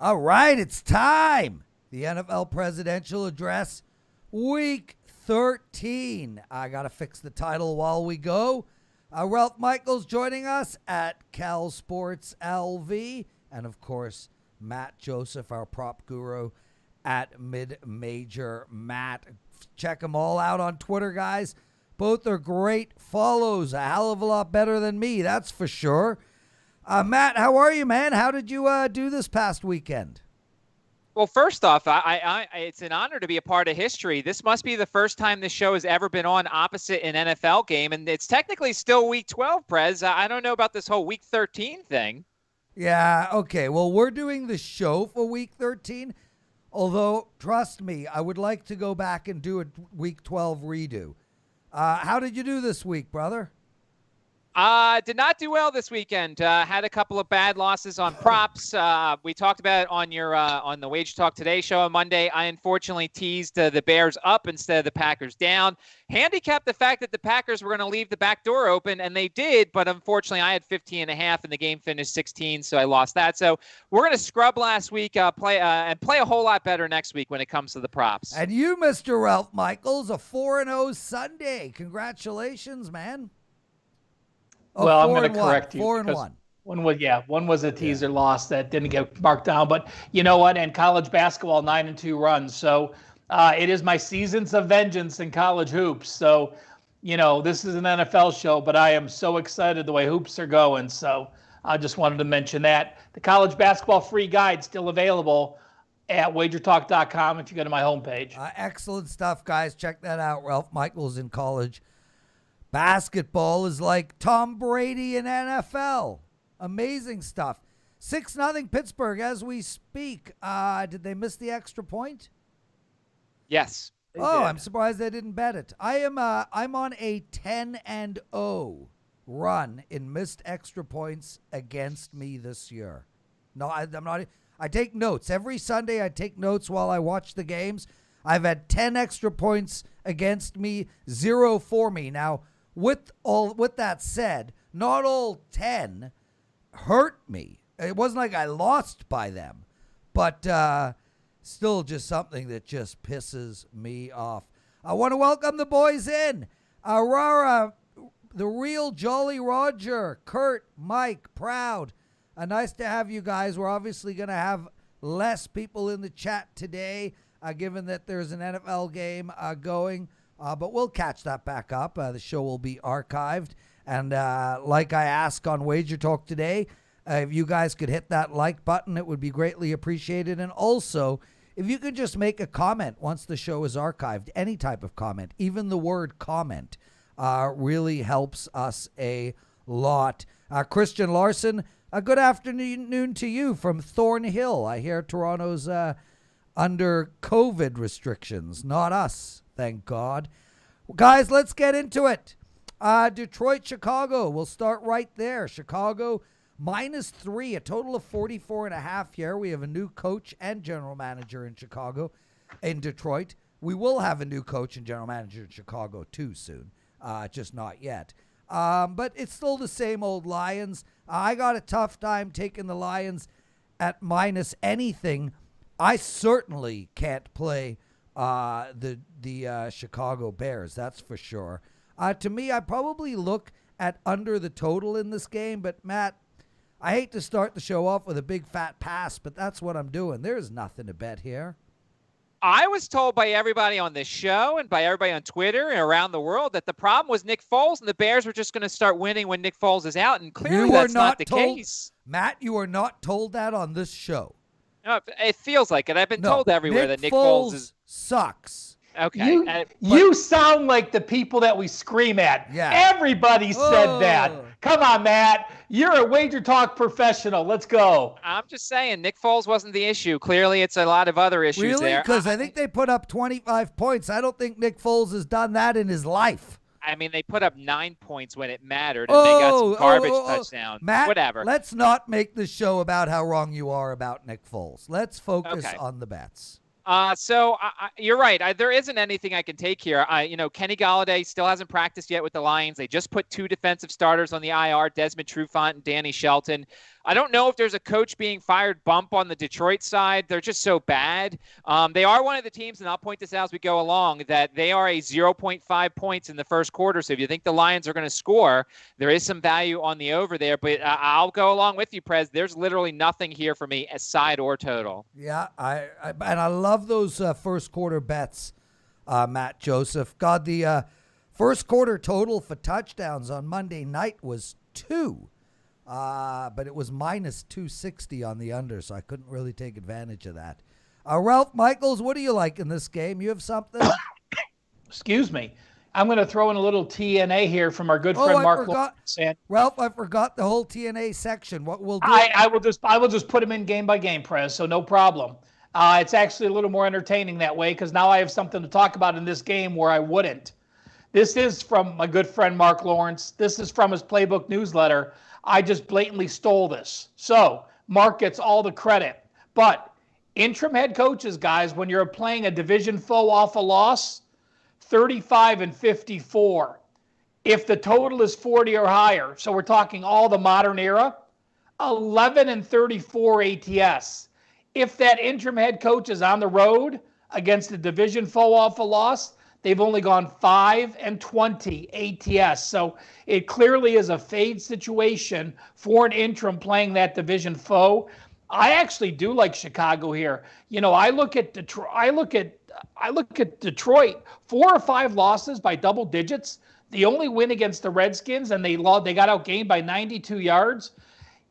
All right, it's time. The NFL Presidential Address, Week 13. I got to fix the title while we go. Ralph Michaels joining us at Cal Sports LV. And, of course, Matt Joseph, our prop guru at Mid-Major Matt. Check them all out on Twitter, guys. Both are great follows. A hell of a lot better than me, that's for sure. Matt, how are you, man? How did you do this past weekend? Well, first off, it's an honor to be a part of history. This must be the first time this show has ever been on opposite an NFL game, and it's technically still Week 12, Prez. I don't know about this whole Week 13 thing. Yeah, okay. Well, we're doing the show for Week 13, although, trust me, I would like to go back and do a Week 12 redo. How did you do this week, brother? Did not do well this weekend. Had a couple of bad losses on props. We talked about it on your on the Wage Talk Today show on Monday. I unfortunately teased the Bears up instead of the Packers down. Handicapped the fact that the Packers were going to leave the back door open, and they did. But unfortunately, I had 15.5, and the game finished 16, so I lost that. So we're going to scrub last week, play a whole lot better next week when it comes to the props. And you, Mr. Ralph Michaels, a 4-0 Sunday. Congratulations, man. Oh, well, I'm going to correct you. 4-1. One was a teaser loss that didn't get marked down. But you know what? In college basketball, 9-2 runs. So it is my seasons of vengeance in college hoops. So, this is an NFL show, but I am so excited the way hoops are going. So I just wanted to mention that. The college basketball free guide still available at wagertalk.com if you go to my homepage. Excellent stuff, guys. Check that out. Ralph Michaels in college. Basketball is like Tom Brady in NFL. Amazing stuff. 6-0 Pittsburgh as we speak. Did they miss the extra point? Yes. I'm surprised they didn't bet it. I'm on a 10-0 run in missed extra points against me this year. No, I'm not. I take notes. Every Sunday I take notes while I watch the games. I've had 10 extra points against me, 0 for me. Now, with that said, not all 10 hurt me. It wasn't like I lost by them, but still just something that just pisses me off. I want to welcome the boys in. Aurora, the real Jolly Roger, Kurt, Mike, Proud. Nice to have you guys. We're obviously going to have less people in the chat today, given that there's an NFL game going. But we'll catch that back up. The show will be archived. And like I asked on Wager Talk today, if you guys could hit that like button, it would be greatly appreciated. And also, if you could just make a comment once the show is archived, any type of comment, even the word comment, really helps us a lot. Christian Larson, a good afternoon to you from Thornhill. I hear Toronto's under COVID restrictions, not us. Thank God. Guys, let's get into it. Detroit, Chicago. We'll start right there. Chicago -3, a total of 44.5 here. We have a new coach and general manager in Chicago. In Detroit, we will have a new coach and general manager in Chicago too soon. Just not yet. But it's still the same old Lions. I got a tough time taking the Lions at minus anything. I certainly can't play the Chicago Bears, that's for sure. To me, I probably look at under the total in this game, but Matt, I hate to start the show off with a big fat pass, but that's what I'm doing. There's nothing to bet here. I was told by everybody on this show and by everybody on Twitter and around the world that the problem was Nick Foles and the Bears were just going to start winning when Nick Foles is out, and clearly that's not the case. Matt, you are not told that on this show. No, it feels like it. I've been told everywhere that Nick Foles sucks. Okay. You sound like the people that we scream at. Yeah. Everybody said that. Come on, Matt. You're a Wager Talk professional. Let's go. I'm just saying, Nick Foles wasn't the issue. Clearly, it's a lot of other issues there. Really? Because I think they put up 25 points. I don't think Nick Foles has done that in his life. I mean, they put up 9 points when it mattered, and they got some garbage touchdowns. Matt, whatever. Let's not make the show about how wrong you are about Nick Foles. Let's focus on the bets. So you're right. There isn't anything I can take here. Kenny Golladay still hasn't practiced yet with the Lions. They just put 2 defensive starters on the IR, Desmond Trufant and Danny Shelton. I don't know if there's a coach being fired bump on the Detroit side. They're just so bad. They are one of the teams, and I'll point this out as we go along, that they are a 0.5 points in the first quarter. So if you think the Lions are going to score, there is some value on the over there. But I'll go along with you, Prez. There's literally nothing here for me as side or total. Yeah, and I love those first quarter bets, Matt Joseph. God, the first quarter total for touchdowns on Monday night was 2. But it was minus 260 on the under, so I couldn't really take advantage of that. Ralph Michaels, what do you like in this game? You have something? Excuse me. I'm going to throw in a little TNA here from our good friend Mark Lawrence. Ralph, I forgot the whole TNA section. What we'll do? I will just put them in game by game, Prez, so no problem. It's actually a little more entertaining that way because now I have something to talk about in this game where I wouldn't. This is from my good friend Mark Lawrence. This is from his Playbook newsletter. I just blatantly stole this. So Mark gets all the credit. But interim head coaches, guys, when you're playing a division foe off a loss, 35-54. If the total is 40 or higher, so we're talking all the modern era, 11-34 ATS. If that interim head coach is on the road against a division foe off a loss, they've only gone 5-20 ATS. So it clearly is a fade situation for an interim playing that division foe. I actually do like Chicago here. You know, I look at Detroit. I look at Detroit, 4 or 5 losses by double digits. The only win against the Redskins, and they got outgained by 92 yards.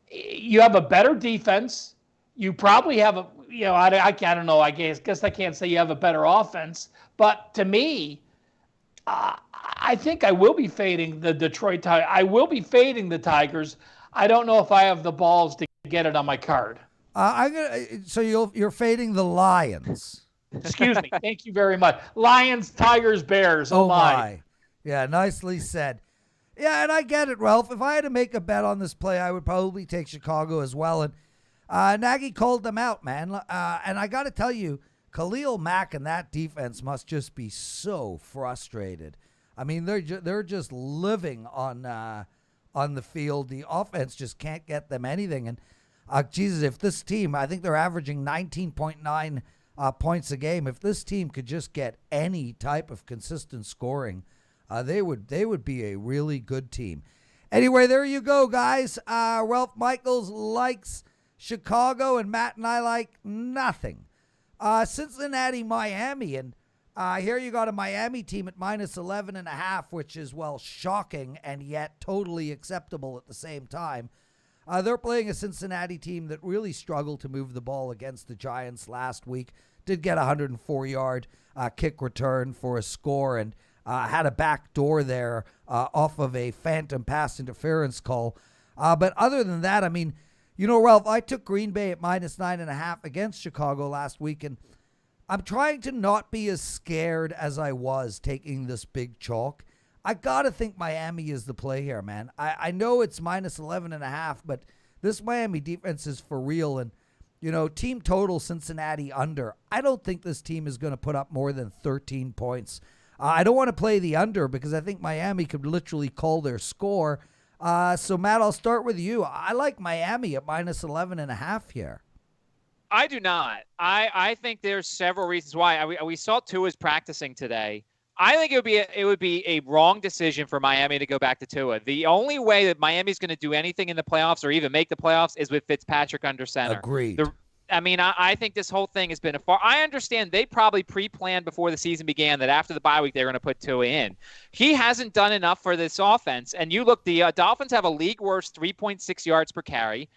You have a better defense. You probably have a, you know, I don't know. I guess I can't say you have a better offense. But to me, I think I will be fading the Detroit Tigers. I will be fading the Tigers. I don't know if I have the balls to get it on my card. So you're fading the Lions. Excuse me. Thank you very much. Lions, Tigers, Bears. Oh my. Yeah, nicely said. Yeah, and I get it, Ralph. If I had to make a bet on this play, I would probably take Chicago as well. And Nagy called them out, man. And I got to tell you, Khalil Mack and that defense must just be so frustrated. I mean, they're just living on the field. The offense just can't get them anything. And Jesus, if this team, I think they're averaging 19.9 points a game. If this team could just get any type of consistent scoring, they would be a really good team. Anyway, there you go, guys. Ralph Michaels likes Chicago, and Matt and I like nothing. Cincinnati, Miami, and here you got a Miami team at minus 11.5, which is, well, shocking and yet totally acceptable at the same time. They're playing a Cincinnati team that really struggled to move the ball against the Giants last week. Did get a 104-yard kick return for a score and had a back door there off of a phantom pass interference call. But other than that, I mean, you know, Ralph, I took Green Bay at minus 9.5 against Chicago last week, and I'm trying to not be as scared as I was taking this big chalk. I got to think Miami is the play here, man. I know it's minus 11.5, but this Miami defense is for real. And, you know, team total Cincinnati under. I don't think this team is going to put up more than 13 points. I don't want to play the under because I think Miami could literally call their score. So, Matt, I'll start with you. I like Miami at minus 11.5 here. I do not. I think there's several reasons why. We saw Tua's practicing today. I think it would be a wrong decision for Miami to go back to Tua. The only way that Miami's going to do anything in the playoffs or even make the playoffs is with Fitzpatrick under center. Agreed. I think this whole thing has been I understand they probably pre-planned before the season began that after the bye week they're going to put Tua in. He hasn't done enough for this offense. And you look, the Dolphins have a league worst 3.6 yards per carry.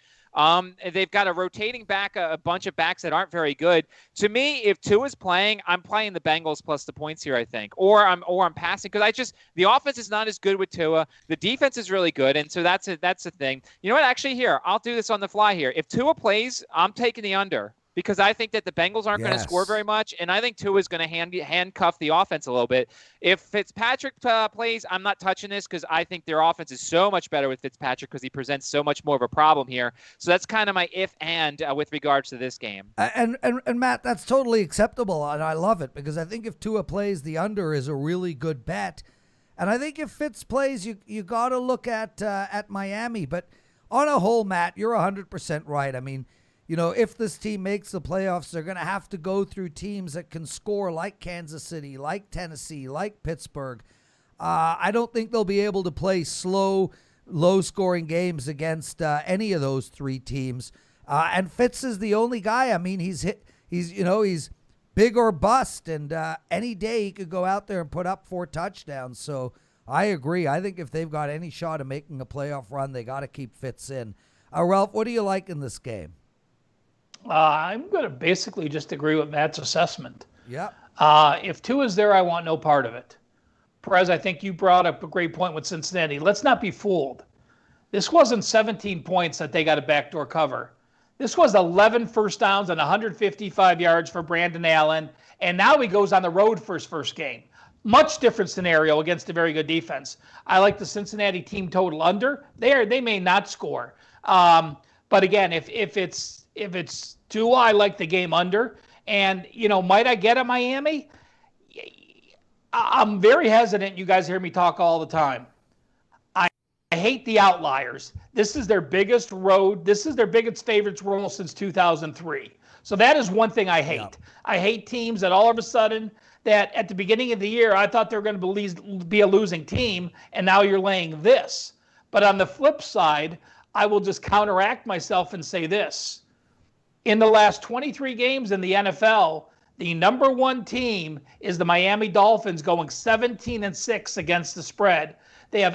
They've got a rotating back, a bunch of backs that aren't very good. To me, if Tua's playing, I'm playing the Bengals plus the points here, I think. Or I'm passing because the offense is not as good with Tua. The defense is really good, and so that's the thing. You know what? Actually, here, I'll do this on the fly here. If Tua plays, I'm taking the under. Because I think that the Bengals aren't going to score very much, and I think Tua is going to handcuff the offense a little bit. If Fitzpatrick plays, I'm not touching this because I think their offense is so much better with Fitzpatrick because he presents so much more of a problem here. So that's kind of my if-and with regards to this game. And Matt, that's totally acceptable, and I love it because I think if Tua plays, the under is a really good bet. And I think if Fitz plays, you got to look at Miami, but on a whole, Matt, you're 100% right. I mean, if this team makes the playoffs, they're going to have to go through teams that can score like Kansas City, like Tennessee, like Pittsburgh. I don't think they'll be able to play slow, low-scoring games against any of those three teams. And Fitz is the only guy. I mean, he's big or bust, and any day he could go out there and put up 4 touchdowns. So I agree. I think if they've got any shot of making a playoff run, they got to keep Fitz in. Ralph, what do you like in this game? I'm going to basically just agree with Matt's assessment. Yeah. If Tua is there, I want no part of it. Prez, I think you brought up a great point with Cincinnati. Let's not be fooled. This wasn't 17 points that they got a backdoor cover. This was 11 first downs and 155 yards for Brandon Allen, and now he goes on the road for his first game. Much different scenario against a very good defense. I like the Cincinnati team total under. They may not score, but again, if it's Tua, I like the game under. And might I get a Miami? I'm very hesitant. You guys hear me talk all the time. I hate the outliers. This is their biggest road. This is their biggest favorites role since 2003. So that is one thing I hate. Yeah. I hate teams that all of a sudden that at the beginning of the year, I thought they were going to be a losing team, and now you're laying this. But on the flip side, I will just counteract myself and say this. In the last 23 games in the NFL, the number one team is the Miami Dolphins, going 17-6 against the spread. They have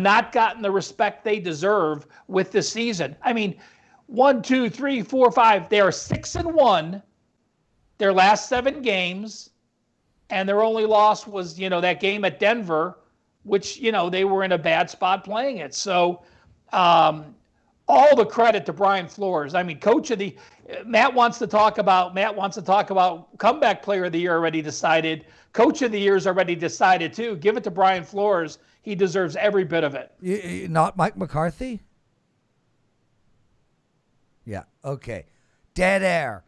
not gotten the respect they deserve with this season. I mean, 1, 2, 3, 4, 5. They are 6-1 their last 7 games, and their only loss was, that game at Denver, which, they were in a bad spot playing it. So, all the credit to Brian Flores. I mean, Matt wants to talk about comeback player of the year already decided. Coach of the year is already decided too. Give it to Brian Flores. He deserves every bit of it. Not Mike McCarthy? Yeah. Okay. Dead air.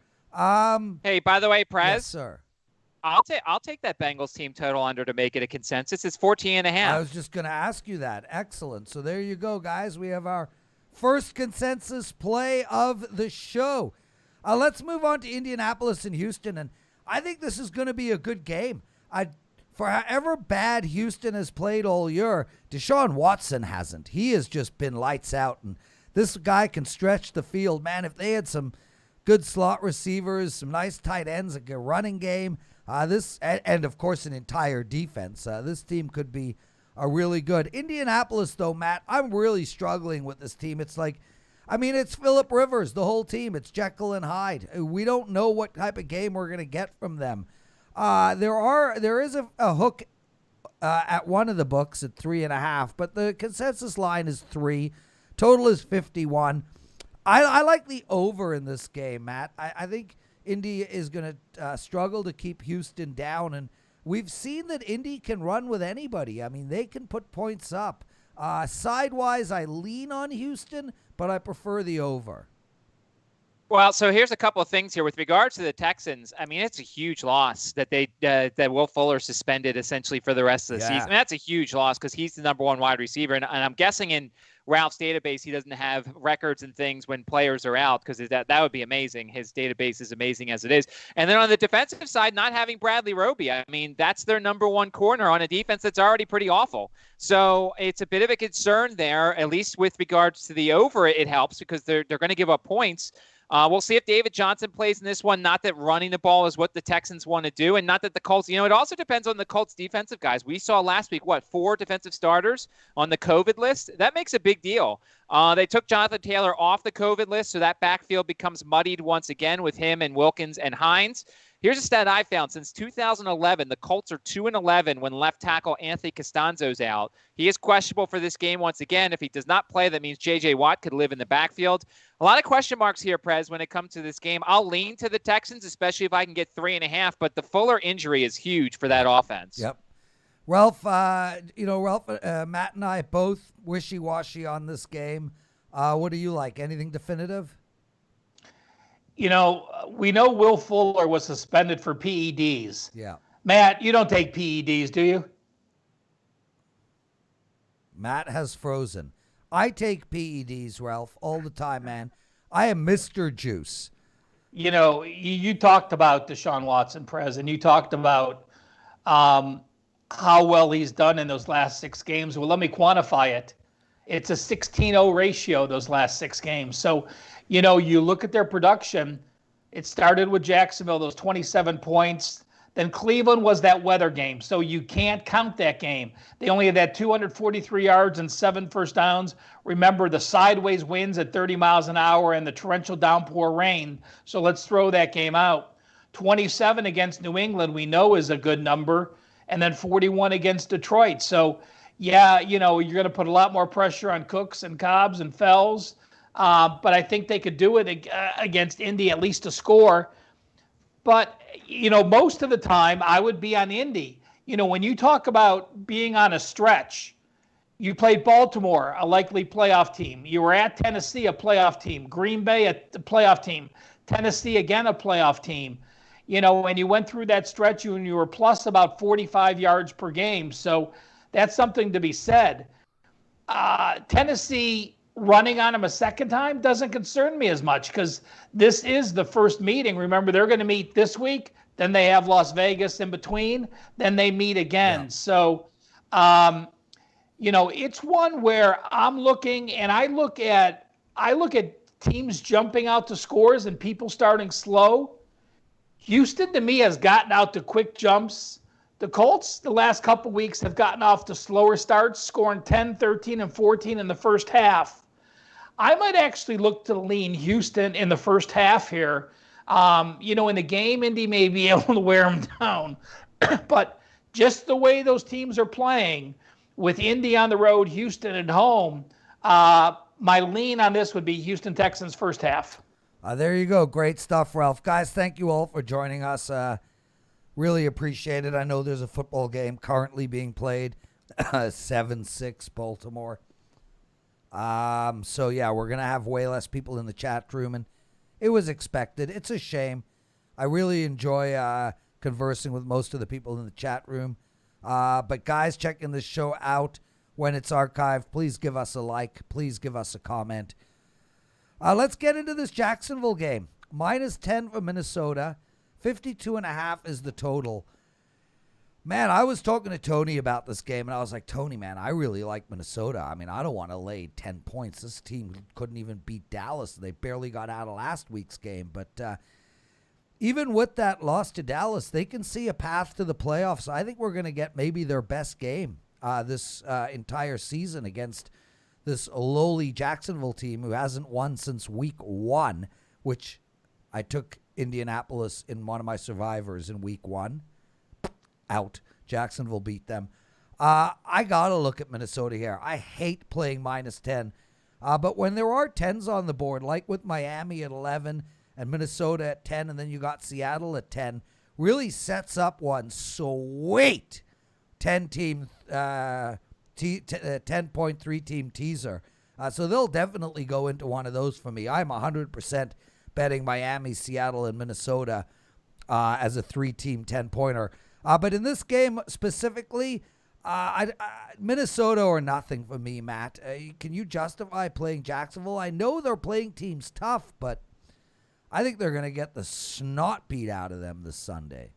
Hey, by the way, Prez. Yes, sir. I'll take that Bengals team total under to make it a consensus. It's 14.5. I was just going to ask you that. Excellent. So there you go, guys. We have our first consensus play of the show. Let's move on to Indianapolis and Houston, and I think this is going to be a good game. For however bad Houston has played all year, Deshaun Watson hasn't. He has just been lights out, and this guy can stretch the field. Man, if they had some good slot receivers, some nice tight ends, a running game, and of course an entire defense, this team could be really good. Indianapolis, though, Matt, I'm really struggling with this team. It's it's Phillip Rivers, the whole team. It's Jekyll and Hyde. We don't know what type of game we're going to get from them. There is a hook at one of the books at 3.5, but the consensus line is 3. Total is 51. I like the over in this game, Matt. I think Indy is going to struggle to keep Houston down, and we've seen that Indy can run with anybody. I mean, they can put points up. Sidewise, I lean on Houston, but I prefer the over. Well, so here's a couple of things here with regards to the Texans. I mean, it's a huge loss that that Will Fuller suspended essentially for the rest of the season. I mean, that's a huge loss because he's the number one wide receiver, and I'm guessing in Ralph's database he doesn't have records and things when players are out, because that would be amazing. His database is amazing as it is. And then on the defensive side, not having Bradley Roby, I mean, that's their number one corner on a defense that's already pretty awful. So it's a bit of a concern there, at least with regards to the over. It helps because they're going to give up points. We'll see if David Johnson plays in this one. Not that running the ball is what the Texans want to do, and not that the Colts, it also depends on the Colts defensive guys. We saw last week, 4 defensive starters on the COVID list? That makes a big deal. They took Jonathan Taylor off the COVID list, so that backfield becomes muddied once again with him and Wilkins and Hines. Here's a stat I found. Since 2011, the Colts are 2-11 when left tackle Anthony Costanzo's out. He is questionable for this game once again. If he does not play, that means J.J. Watt could live in the backfield. A lot of question marks here, Prez, when it comes to this game. I'll lean to the Texans, especially if I can get 3.5, but the Fuller injury is huge for that offense. Yep. Ralph, Matt and I both wishy-washy on this game. What do you like? Anything definitive? We know Will Fuller was suspended for PEDs. Yeah. Matt, you don't take PEDs, do you? Matt has frozen. I take PEDs, Ralph, all the time, man. I am Mr. Juice. You talked about Deshaun Watson, Prez, and you talked about how well he's done in those last 6 games. Well, let me quantify it. It's a 16-0 ratio those last 6 games. So, you look at their production. It started with Jacksonville, those 27 points. Then Cleveland was that weather game, so you can't count that game. They only had that 243 yards and 7 first downs. Remember the sideways winds at 30 miles an hour and the torrential downpour rain. So let's throw that game out. 27 against New England, we know is a good number, and then 41 against Detroit. So, yeah, you're going to put a lot more pressure on Cooks and Cobbs and Fells, but I think they could do it against Indy, at least to score. But, most of the time I would be on Indy. When you talk about being on a stretch, you played Baltimore, a likely playoff team. You were at Tennessee, a playoff team. Green Bay, a playoff team. Tennessee, again, a playoff team. When you went through that stretch, and you were plus about 45 yards per game. So that's something to be said. Tennessee running on them a second time doesn't concern me as much because this is the first meeting. Remember, they're going to meet this week. Then they have Las Vegas in between. Then they meet again. Yeah. So, it's one where I'm looking and I look at teams jumping out to scores and people starting slow. Houston, to me, has gotten out to quick jumps. The Colts, the last couple weeks, have gotten off to slower starts, scoring 10, 13, and 14 in the first half. I might actually look to lean Houston in the first half here. In the game, Indy may be able to wear them down. But just the way those teams are playing, with Indy on the road, Houston at home, my lean on this would be Houston Texans first half. There you go. Great stuff, Ralph. Guys, thank you all for joining us. Really appreciate it. I know there's a football game currently being played, 7-6 Baltimore. So, yeah, we're going to have way less people in the chat room, and it was expected. It's a shame. I really enjoy conversing with most of the people in the chat room. But, guys, checking this show out when it's archived, please give us a like. Please give us a comment. Let's get into this Jacksonville game. -10 for Minnesota. 52.5 is the total. Man, I was talking to Tony about this game, and I was like, Tony, man, I really like Minnesota. I mean, I don't want to lay 10 points. This team couldn't even beat Dallas. They barely got out of last week's game. But even with that loss to Dallas, they can see a path to the playoffs. I think we're going to get maybe their best game this entire season against this lowly Jacksonville team who hasn't won since week 1, which I took Indianapolis in one of my survivors in week 1. Out. Jacksonville beat them. I got to look at Minnesota here. I hate playing -10. But when there are 10s on the board, like with Miami at 11 and Minnesota at 10, and then you got Seattle at 10, really sets up one sweet 10-team 10.3 team teaser. So they'll definitely go into one of those for me. I'm 100% betting Miami, Seattle, and Minnesota as a 3-team 10-pointer. But in this game specifically, Minnesota or nothing for me, Matt. Can you justify playing Jacksonville? I know they're playing teams tough, but I think they're going to get the snot beat out of them this Sunday.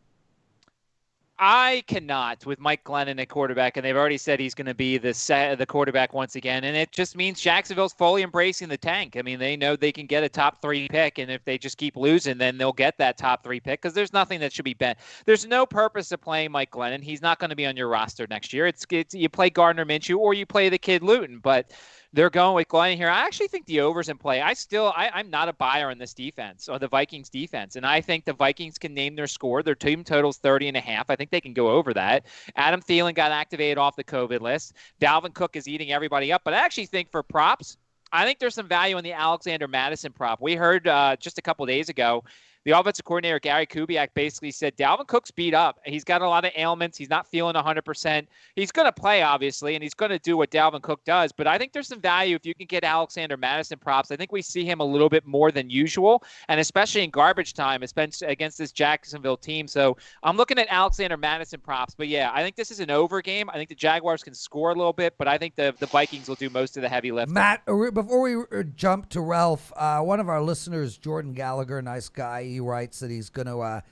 I cannot with Mike Glennon at quarterback, and they've already said he's going to be the quarterback once again, and it just means Jacksonville's fully embracing the tank. I mean, they know they can get a top 3 pick, and if they just keep losing, then they'll get that top 3 pick because there's nothing that should be bet. There's no purpose to playing Mike Glennon. He's not going to be on your roster next year. It's you play Gardner Minshew or you play the kid Luton, but they're going with Glennon here. I actually think the over's in play. I'm not a buyer on this defense, or the Vikings defense, and I think the Vikings can name their score. Their team total's 30.5. I think they can go over that. Adam Thielen got activated off the COVID list. Dalvin Cook is eating everybody up, but I actually think for props, I think there's some value in the Alexander Madison prop. We heard just a couple days ago the offensive coordinator, Gary Kubiak, basically said Dalvin Cook's beat up. He's got a lot of ailments. He's not feeling 100%. He's going to play, obviously, and he's going to do what Dalvin Cook does. But I think there's some value if you can get Alexander Madison props. I think we see him a little bit more than usual, and especially in garbage time, especially against this Jacksonville team. So I'm looking at Alexander Madison props. But, yeah, I think this is an over game. I think the Jaguars can score a little bit, but I think the Vikings will do most of the heavy lifting. Matt, before we jump to Ralph, one of our listeners, Jordan Gallagher, nice guy, he writes that he's going to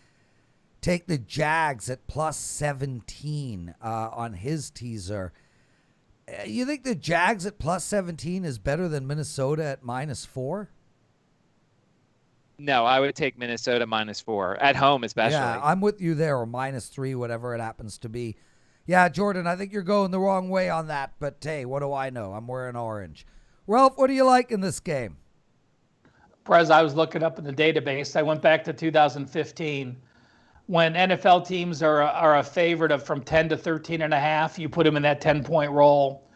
take the Jags at plus 17 on his teaser. You think the Jags at plus 17 is better than Minnesota at -4? No, I would take Minnesota -4 at home, especially. Yeah, I'm with you there, or -3, whatever it happens to be. Yeah, Jordan, I think you're going the wrong way on that, but hey, what do I know? I'm wearing orange. Ralph, what do you like in this game? Prez, I was looking up in the database. I went back to 2015. When NFL teams are a favorite of from 10 to 13.5, you put them in that 10-point roll.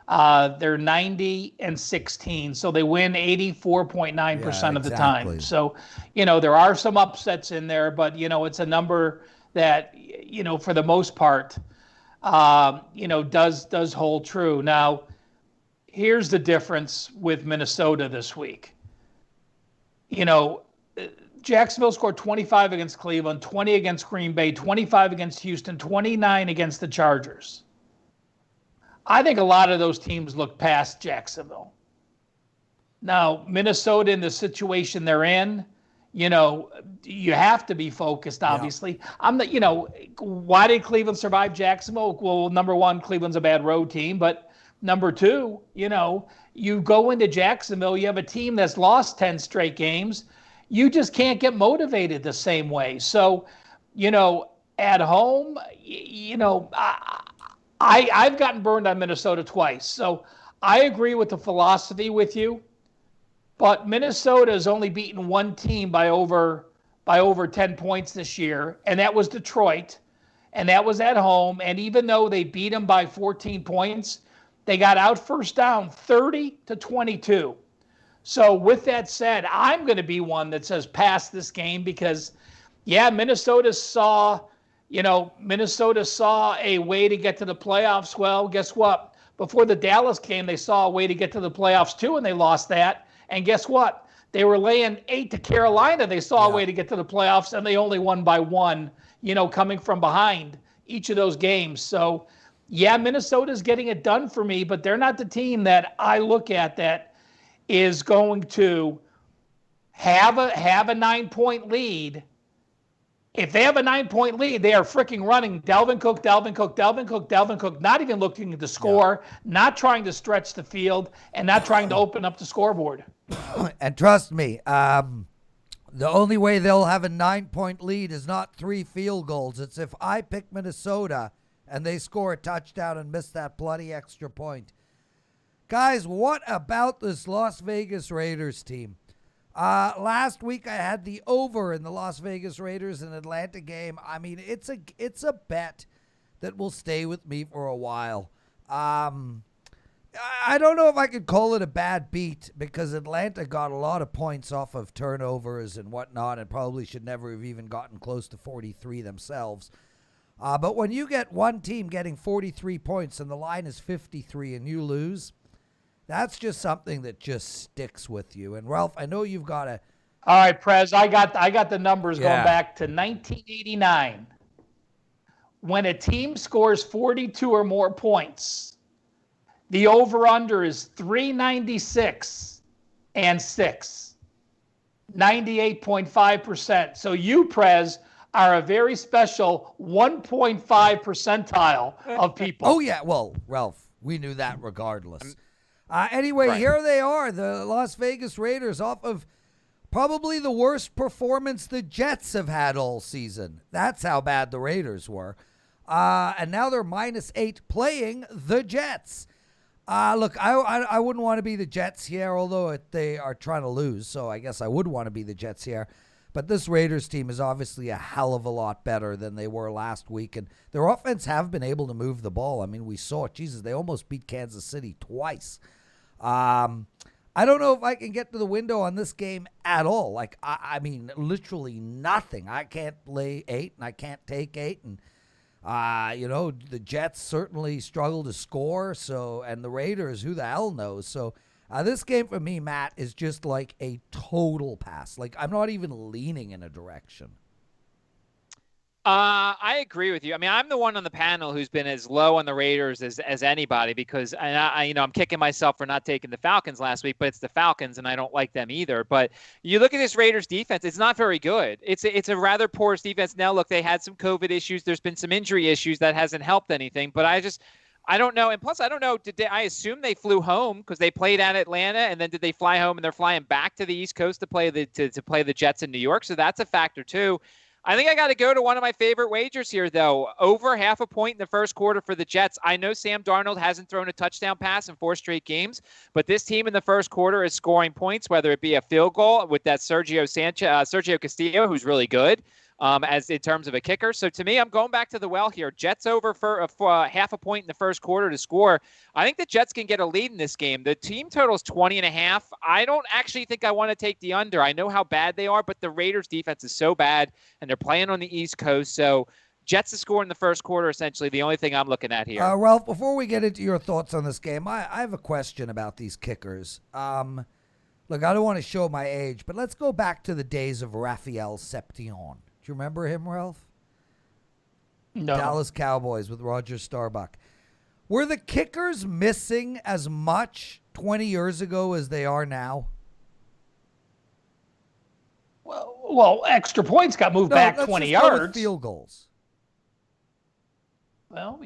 They're 90-16, so they win 84.9% of the time. So, there are some upsets in there, but, it's a number that, for the most part, does hold true. Now, here's the difference with Minnesota this week. Jacksonville scored 25 against Cleveland, 20 against Green Bay, 25 against Houston, 29 against the Chargers. I think a lot of those teams look past Jacksonville. Now, Minnesota in the situation they're in, you have to be focused, obviously. Yeah. Why did Cleveland survive Jacksonville? Well, number one, Cleveland's a bad road team, but number two, you go into Jacksonville, you have a team that's lost 10 straight games. You just can't get motivated the same way. So, at home, I've gotten burned on Minnesota twice. So I agree with the philosophy with you, but Minnesota has only beaten one team by over 10 points this year, and that was Detroit, and that was at home. And even though they beat them by 14 points, they got out first down 30-22. So with that said, I'm going to be one that says pass this game because, Minnesota saw a way to get to the playoffs. Well, guess what? Before the Dallas game, they saw a way to get to the playoffs too, and they lost that. And guess what? They were laying 8 to Carolina. They saw a way to get to the playoffs, and they only won by 1, coming from behind each of those games. So, Minnesota's getting it done for me, but they're not the team that I look at that is going to have a 9-point lead. If they have a 9-point lead, they are freaking running Dalvin Cook, not even looking at the score, not trying to stretch the field, and not trying to open up the scoreboard. And trust me, the only way they'll have a 9-point lead is not 3 field goals. It's if I pick Minnesota and they score a touchdown and miss that bloody extra point. Guys, what about this Las Vegas Raiders team? Last week I had the over in the Las Vegas Raiders and Atlanta game. I mean, it's a bet that will stay with me for a while. I don't know if I could call it a bad beat because Atlanta got a lot of points off of turnovers and whatnot and probably should never have even gotten close to 43 themselves. But when you get one team getting 43 points and the line is 53 and you lose, that's just something that just sticks with you. And Ralph, I know you've got a. All right, Prez, I got the numbers going back to 1989. When a team scores 42 or more points, the over/under is 396 and 6, 98.5%. So you, Prez, are a very special 1.5 percentile of people. Oh yeah, well, Ralph, we knew that regardless. Anyway, Here they are, the Las Vegas Raiders, off of probably the worst performance the Jets have had all season. That's how bad the Raiders were. And now they're -8 playing the Jets. Look, I wouldn't want to be the Jets here, although they are trying to lose, so I guess I would want to be the Jets here. But this Raiders team is obviously a hell of a lot better than they were last week, and their offense have been able to move the ball. I mean, we saw it. Jesus, they almost beat Kansas City twice. I don't know if I can get to the window on this game at all. Like, I mean, literally nothing. I can't lay 8 and I can't take 8. And, the Jets certainly struggle to score. So, and the Raiders, who the hell knows? So, this game for me, Matt, is just like a total pass. Like, I'm not even leaning in a direction. I agree with you. I mean, I'm the one on the panel who's been as low on the Raiders as anybody because I'm kicking myself for not taking the Falcons last week, but it's the Falcons and I don't like them either. But you look at this Raiders defense, it's not very good. It's a rather porous defense. Now, look, they had some COVID issues. There's been some injury issues that hasn't helped anything, but I don't know. And plus, I don't know, I assume they flew home because they played at Atlanta, and then did they fly home and they're flying back to the East Coast to play the Jets in New York? So that's a factor too. I think I got to go to one of my favorite wagers here, though. Over 0.5 point in the first quarter for the Jets. I know Sam Darnold hasn't thrown a touchdown pass in 4 straight games, but this team in the first quarter is scoring points, whether it be a field goal with that Sergio Castillo, who's really good, as in terms of a kicker. So to me, I'm going back to the well here. Jets over for 0.5 point in the first quarter to score. I think the Jets can get a lead in this game. The team total is 20.5. I don't actually think I want to take the under. I know how bad they are, but the Raiders defense is so bad and they're playing on the East Coast. So Jets to score in the first quarter, essentially the only thing I'm looking at here. Ralph, before we get into your thoughts on this game, I have a question about these kickers. Look, I don't want to show my age, but let's go back to the days of Raphael Seption. Do you remember him, Ralph? No. Dallas Cowboys with Roger Starbuck. Were the kickers missing as much 20 years ago as they are now? Well, extra points got moved back 20 yards. Field goals. Well,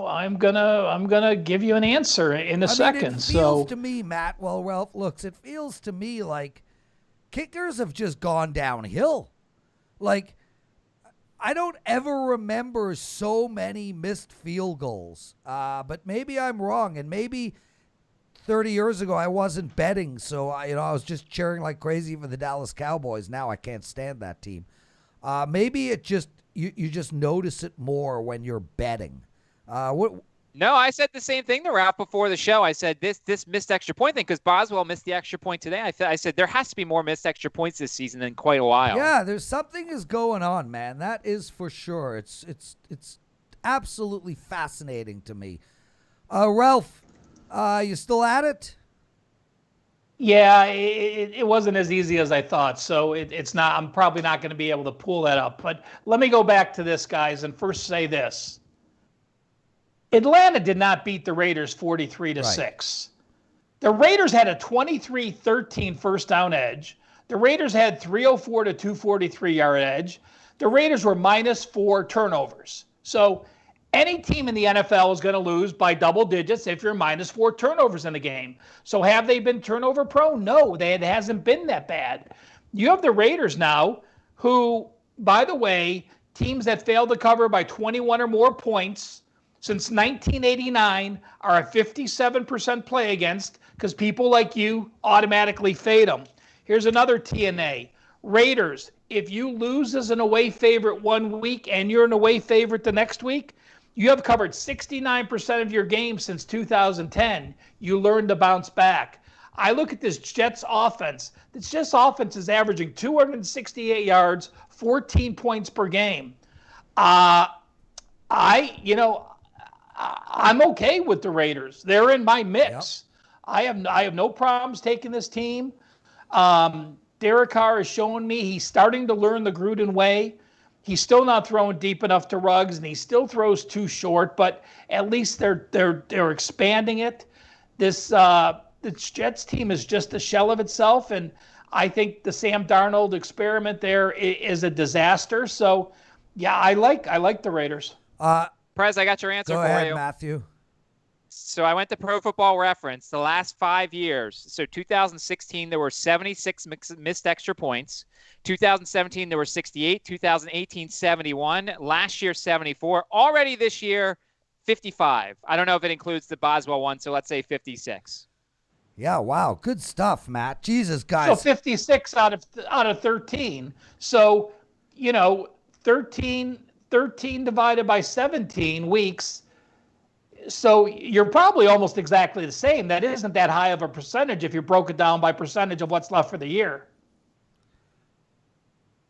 I'm gonna give you an answer in a second. It feels to me, Matt. Well, Ralph, looks. It feels to me like kickers have just gone downhill. Like, I don't ever remember so many missed field goals, but maybe I'm wrong, and maybe 30 years ago I wasn't betting, so I was just cheering like crazy for the Dallas Cowboys. Now I can't stand that team. Maybe it just you just notice it more when you're betting. No, I said the same thing to Ralph before the show. I said this missed extra point thing because Boswell missed the extra point today. I said there has to be more missed extra points this season in quite a while. Yeah, there's something is going on, man. That is for sure. It's absolutely fascinating to me. Ralph, you still at it? Yeah, it wasn't as easy as I thought, so it's not. I'm probably not going to be able to pull that up. But let me go back to this, guys, and first say this. Atlanta did not beat the Raiders 43-6. The Raiders had a 23-13 first down edge. The Raiders had 304 to 243 yard edge. The Raiders were -4 turnovers. So any team in the NFL is going to lose by double digits if you're -4 turnovers in the game. So have they been turnover prone? No, it hasn't been that bad. You have the Raiders now who, by the way, teams that failed to cover by 21 or more points since 1989 are a 57% play against because people like you automatically fade them. Here's another TNA. Raiders, if you lose as an away favorite one week and you're an away favorite the next week, you have covered 69% of your games since 2010. You learn to bounce back. I look at this Jets offense. This Jets offense is averaging 268 yards, 14 points per game. I'm okay with the Raiders. They're in my mix. Yep. I have no problems taking this team. Derek Carr is showing me he's starting to learn the Gruden way. He's still not throwing deep enough to Ruggs, and he still throws too short. But at least they're expanding it. This Jets team is just a shell of itself, and I think the Sam Darnold experiment there is a disaster. So, yeah, I like the Raiders. Prez, I got your answer for you. Go ahead, Matthew. So I went to Pro Football Reference. The last 5 years, so 2016, there were 76 missed extra points. 2017, there were 68. 2018, 71. Last year, 74. Already this year, 55. I don't know if it includes the Boswell one, so let's say 56. Yeah, wow. Good stuff, Matt. Jesus, guys. So 56 out of 13. So, 13 divided by 17 weeks. So you're probably almost exactly the same. That isn't that high of a percentage if you broke it down by percentage of what's left for the year.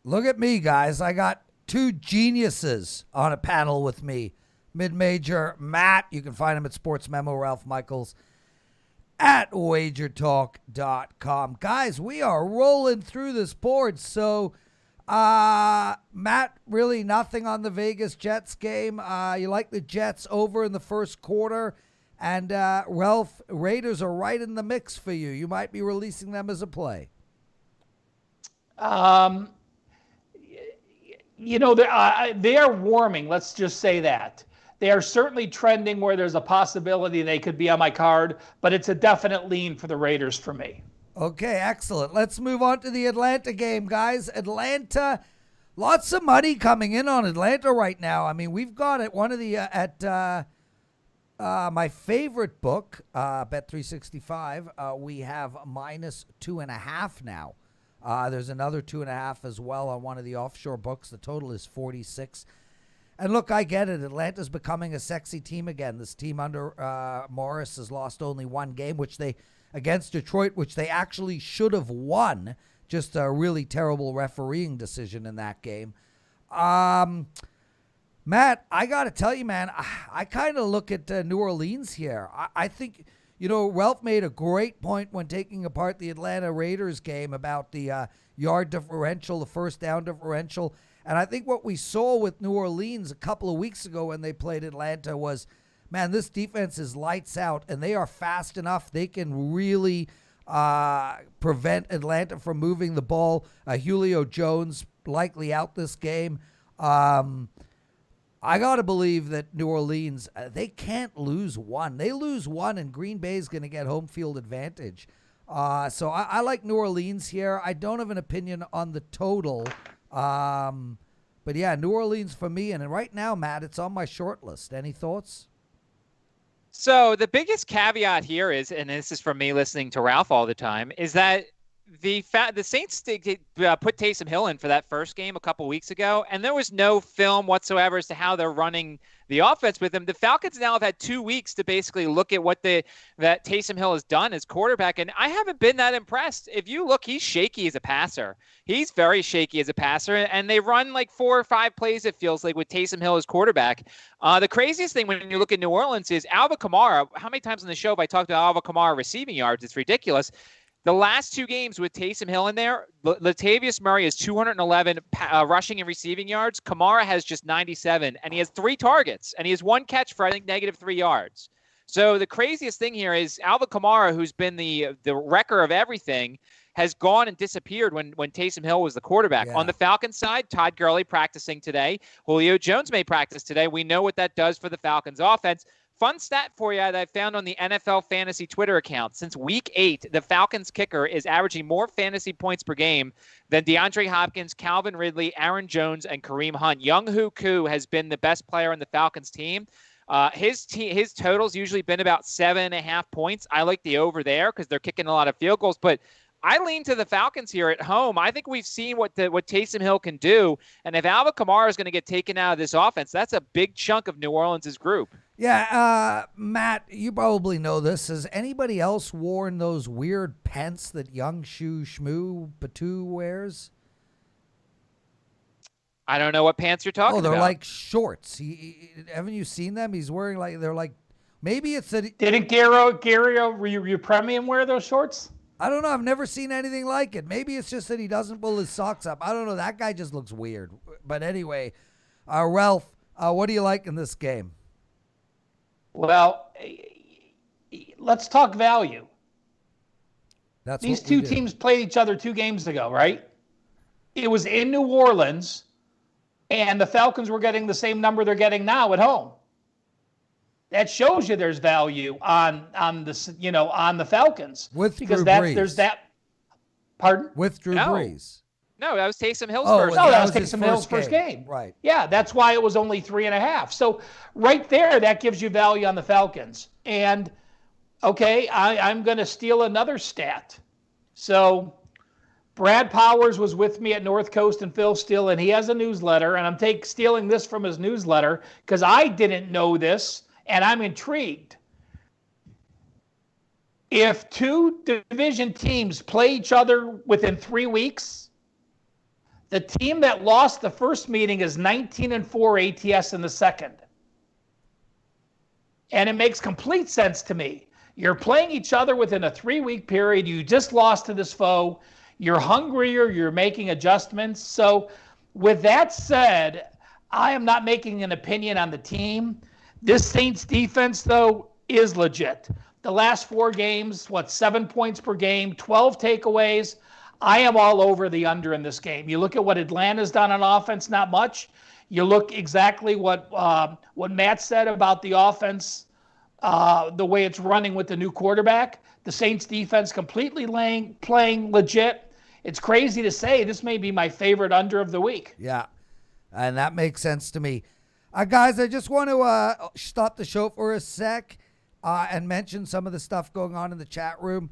Look at me, guys. I got two geniuses on a panel with me. Mid-major Matt, you can find him at Sports Memo, Ralph Michaels at wagertalk.com. Guys, we are rolling through this board. So, Matt, really nothing on the Vegas Jets game. You like the Jets over in the first quarter. And, Ralph, Raiders are right in the mix for you. You might be releasing them as a play. They are warming. Let's just say that. They are certainly trending where there's a possibility they could be on my card, but it's a definite lean for the Raiders for me. Okay, excellent. Let's move on to the Atlanta game, guys. Atlanta, lots of money coming in on Atlanta right now. I mean, we've got at one of the my favorite book, Bet365. We have -2.5 now. There's another 2.5 as well on one of the offshore books. The total is 46. And look, I get it. Atlanta's becoming a sexy team again. This team under Morris has lost only one game, against Detroit, which they actually should have won. Just a really terrible refereeing decision in that game. Matt, I got to tell you, man, I kind of look at New Orleans here. I think, Ralph made a great point when taking apart the Atlanta Raiders game about the yard differential, the first down differential. And I think what we saw with New Orleans a couple of weeks ago when they played Atlanta was, man, this defense is lights out, and they are fast enough. They can really prevent Atlanta from moving the ball. Julio Jones likely out this game. I got to believe that New Orleans, they can't lose one. They lose one, and Green Bay's going to get home field advantage. So I like New Orleans here. I don't have an opinion on the total. But yeah, New Orleans for me. And right now, Matt, it's on my short list. Any thoughts? So the biggest caveat here is, and this is from me listening to Ralph all the time, is that the Saints put Taysom Hill in for that first game a couple weeks ago, and there was no film whatsoever as to how they're running the offense with him. The Falcons now have had 2 weeks to basically look at what that Taysom Hill has done as quarterback, and I haven't been that impressed. If you look, he's shaky as a passer. He's very shaky as a passer, and they run like 4 or 5 plays, it feels like, with Taysom Hill as quarterback. The craziest thing when you look at New Orleans is Alvin Kamara. How many times on the show have I talked about Alvin Kamara receiving yards? It's ridiculous. The last 2 games with Taysom Hill in there, Latavius Murray is 211 rushing and receiving yards. Kamara has just 97, and he has 3 targets, and he has 1 catch for, I think, -3 yards. So the craziest thing here is Alvin Kamara, who's been the wrecker of everything, has gone and disappeared when Taysom Hill was the quarterback. Yeah. On the Falcons side, Todd Gurley practicing today. Julio Jones may practice today. We know what that does for the Falcons offense. Fun stat for you that I found on the NFL Fantasy Twitter account. Since Week 8, the Falcons kicker is averaging more fantasy points per game than DeAndre Hopkins, Calvin Ridley, Aaron Jones, and Kareem Hunt. Younghoe Koo has been the best player on the Falcons team. His total's usually been about 7.5 points. I like the over there because they're kicking a lot of field goals, but I lean to the Falcons here at home. I think we've seen what Taysom Hill can do, and if Alvin Kamara is going to get taken out of this offense, that's a big chunk of New Orleans' group. Yeah, Matt, you probably know this. Has anybody else worn those weird pants that Young Shu Shmoo Batu wears? I don't know what pants you're talking about. Oh, they're like shorts. Haven't you seen them? He's wearing they're like, maybe it's that. Didn't Gary your premium wear those shorts? I don't know. I've never seen anything like it. Maybe it's just that he doesn't pull his socks up. I don't know. That guy just looks weird. But anyway, Ralph, what do you like in this game? Well, let's talk value. These 2 teams played each other 2 games ago, right? It was in New Orleans, and the Falcons were getting the same number they're getting now at home. That shows you there's value on the Falcons because there's that. Pardon? With Drew Brees. No, that was Taysom Hill's first. No, that was Taysom Hill's first game. Right. Yeah, that's why it was only 3.5. So right there, that gives you value on the Falcons. And okay, I'm going to steal another stat. So Brad Powers was with me at North Coast and Phil Steele, and he has a newsletter, and I'm stealing this from his newsletter because I didn't know this. And I'm intrigued. If two division teams play each other within 3 weeks, the team that lost the first meeting is 19-4 ATS in the second. And it makes complete sense to me. You're playing each other within a 3-week period. You just lost to this foe. You're hungrier. You're making adjustments. So with that said, I am not making an opinion on the team. This Saints defense, though, is legit. The last 4 games, 7 points per game, 12 takeaways. I am all over the under in this game. You look at what Atlanta's done on offense, not much. You look exactly what Matt said about the offense, the way it's running with the new quarterback. The Saints defense completely playing legit. It's crazy to say this may be my favorite under of the week. Yeah, and that makes sense to me. Guys, I just want to stop the show for a sec and mention some of the stuff going on in the chat room.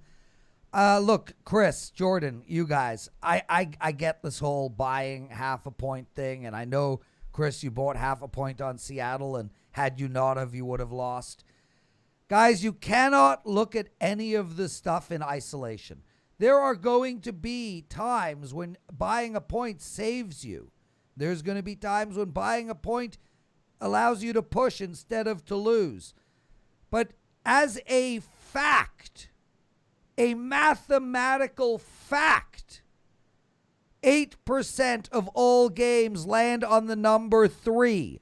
Look, Chris, Jordan, you guys, I get this whole buying half a point thing, and I know, Chris, you bought half a point on Seattle, and had you not have, you would have lost. Guys, you cannot look at any of this stuff in isolation. There are going to be times when buying a point saves you. There's going to be times when buying a point allows you to push instead of to lose. But as a fact, a mathematical fact, 8% of all games land on the number 3.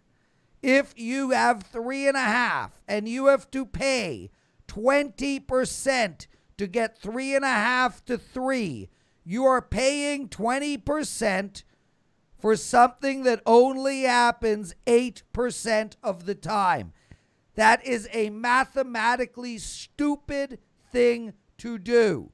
If you have 3.5 and you have to pay 20% to get 3.5 to 3, you are paying 20% for something that only happens 8% of the time. That is a mathematically stupid thing to do.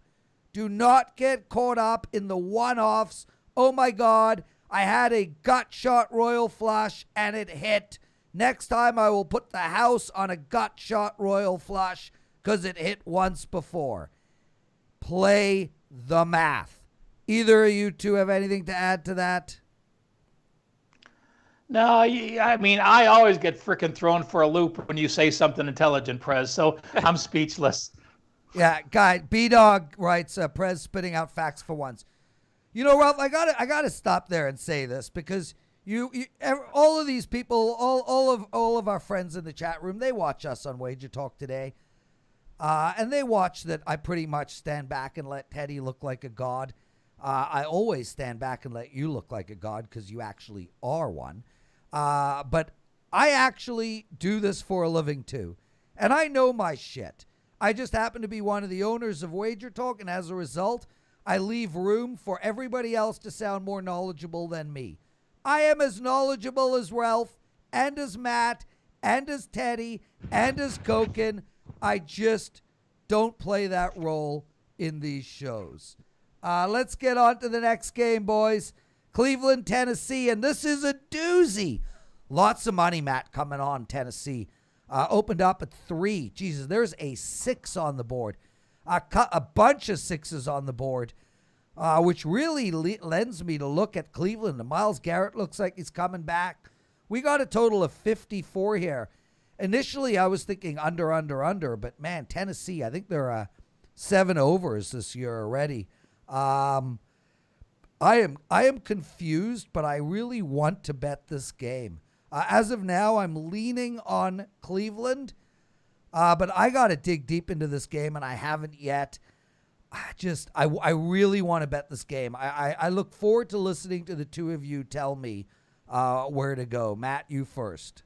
Do not get caught up in the one-offs. Oh my God, I had a gut shot royal flush and it hit. Next time I will put the house on a gut shot royal flush because it hit once before. Play the math. Either of you two have anything to add to that? No, I mean, I always get freaking thrown for a loop when you say something intelligent, Prez, so I'm speechless. Yeah, guy, B-Dog writes, Prez spitting out facts for once. You know, Ralph, I gotta stop there and say this because all of these people, all of our friends in the chat room, they watch us on Wager Talk today, and they watch that I pretty much stand back and let Teddy look like a god. I always stand back and let you look like a god because you actually are one. But I actually do this for a living too, and I know my shit. I just happen to be one of the owners of Wager Talk, and as a result, I leave room for everybody else to sound more knowledgeable than me. I am as knowledgeable as Ralph, and as Matt, and as Teddy, and as Koken. I just don't play that role in these shows. Let's get on to the next game, boys. Cleveland, Tennessee, and this is a doozy. Lots of money, Matt, coming on Tennessee. Opened up at 3. Jesus, there's a 6 on the board. A bunch of 6s on the board, which really lends me to look at Cleveland. And Myles Garrett looks like he's coming back. We got a total of 54 here. Initially, I was thinking under, but man, Tennessee, I think they're 7 overs this year already. I am confused, but I really want to bet this game. As of now, I'm leaning on Cleveland, but I got to dig deep into this game, and I haven't yet. I really want to bet this game. I look forward to listening to the two of you tell me where to go. Matt, you first.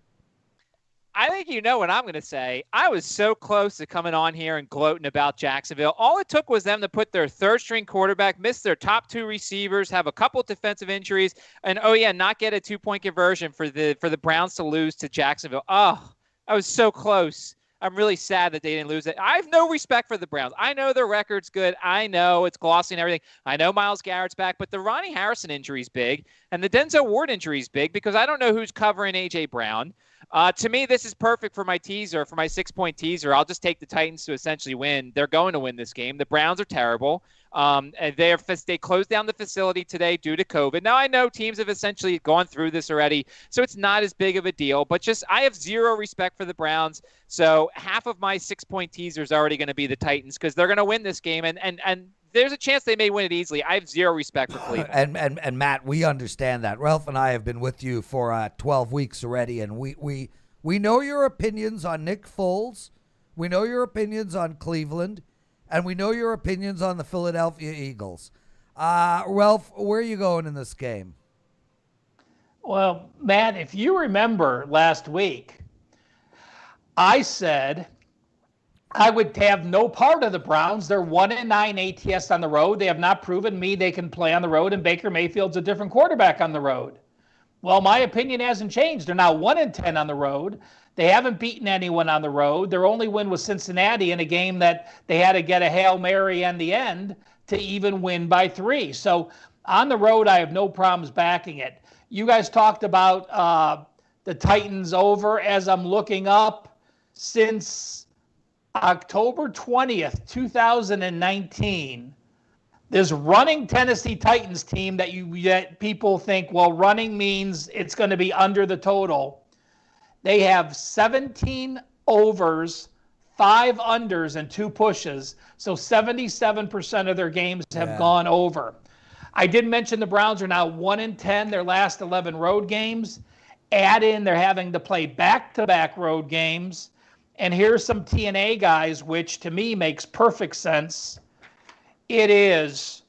I think you know what I'm going to say. I was so close to coming on here and gloating about Jacksonville. All it took was them to put their third-string quarterback, miss their top 2 receivers, have a couple defensive injuries, and, not get a 2-point conversion for the Browns to lose to Jacksonville. Oh, I was so close. I'm really sad that they didn't lose it. I have no respect for the Browns. I know their record's good. I know it's glossy and everything. I know Myles Garrett's back, but the Ronnie Harrison injury is big, and the Denzel Ward injury is big because I don't know who's covering A.J. Brown. To me, this is perfect for my teaser, for my 6-point teaser. I'll just take the Titans to essentially win. They're going to win this game. The Browns are terrible. And they closed down the facility today due to COVID. Now, I know teams have essentially gone through this already, so it's not as big of a deal. But I have zero respect for the Browns. So half of my 6-point teaser is already going to be the Titans because they're going to win this game. And there's a chance they may win it easily. I have zero respect for Cleveland. And Matt, we understand that. Ralph and I have been with you for 12 weeks already, and we know your opinions on Nick Foles. We know your opinions on Cleveland. And we know your opinions on the Philadelphia Eagles. Ralph, where are you going in this game? Well, Matt, if you remember last week, I said I would have no part of the Browns. They're 1-9 ATS on the road. They have not proven me they can play on the road, and Baker Mayfield's a different quarterback on the road. Well, my opinion hasn't changed. They're now 1-10 on the road. They haven't beaten anyone on the road. Their only win was Cincinnati in a game that they had to get a Hail Mary in the end to even win by 3. So on the road, I have no problems backing it. You guys talked about the Titans over. As I'm looking up, since October 20th, 2019, this running Tennessee Titans team that people think, well, running means it's going to be under the total. They have 17 overs, 5 unders, and 2 pushes. So 77% of their games have gone over. I did mention the Browns are now 1-10 their last 11 road games. Add in they're having to play back-to-back road games. And here's some TNA guys, which to me makes perfect sense. It is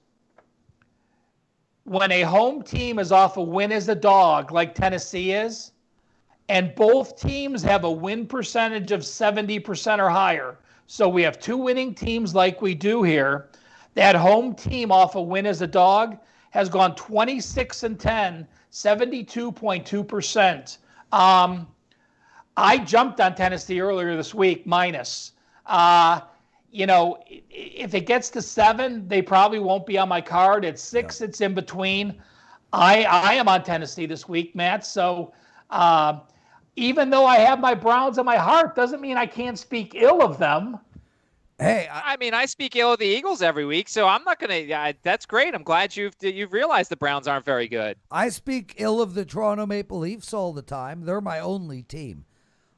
when a home team is off a win as a dog, like Tennessee is, and both teams have a win percentage of 70% or higher. So we have 2 winning teams like we do here. That home team off a win as a dog has gone 26-10, 72.2%. I jumped on Tennessee earlier this week, minus. If it gets to 7, they probably won't be on my card. At 6, It's in between. I am on Tennessee this week, Matt. So even though I have my Browns in my heart, doesn't mean I can't speak ill of them. Hey, I speak ill of the Eagles every week, so I'm not going to. That's great. I'm glad you've realized the Browns aren't very good. I speak ill of the Toronto Maple Leafs all the time. They're my only team.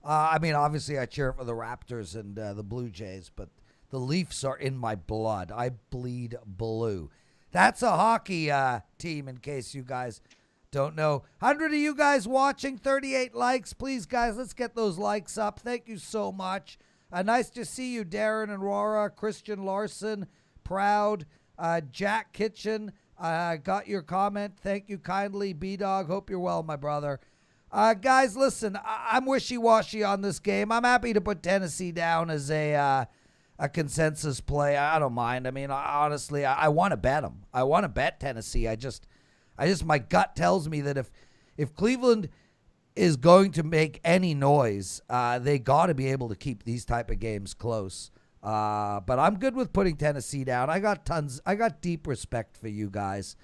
Obviously, I cheer for the Raptors and the Blue Jays, but the Leafs are in my blood. I bleed blue. That's a hockey team, in case you guys don't know. 100 of you guys watching, 38 likes. Please, guys, let's get those likes up. Thank you so much. Nice to see you, Darren and Rora, Christian Larson, Proud, Jack Kitchen. Got your comment. Thank you kindly, B-Dog. Hope you're well, my brother. Guys, listen, I'm wishy-washy on this game. I'm happy to put Tennessee down as a consensus play. I don't mind. Honestly, I want to bet them. I want to bet Tennessee. My gut tells me that if Cleveland is going to make any noise, they got to be able to keep these type of games close. But I'm good with putting Tennessee down. I got deep respect for you guys.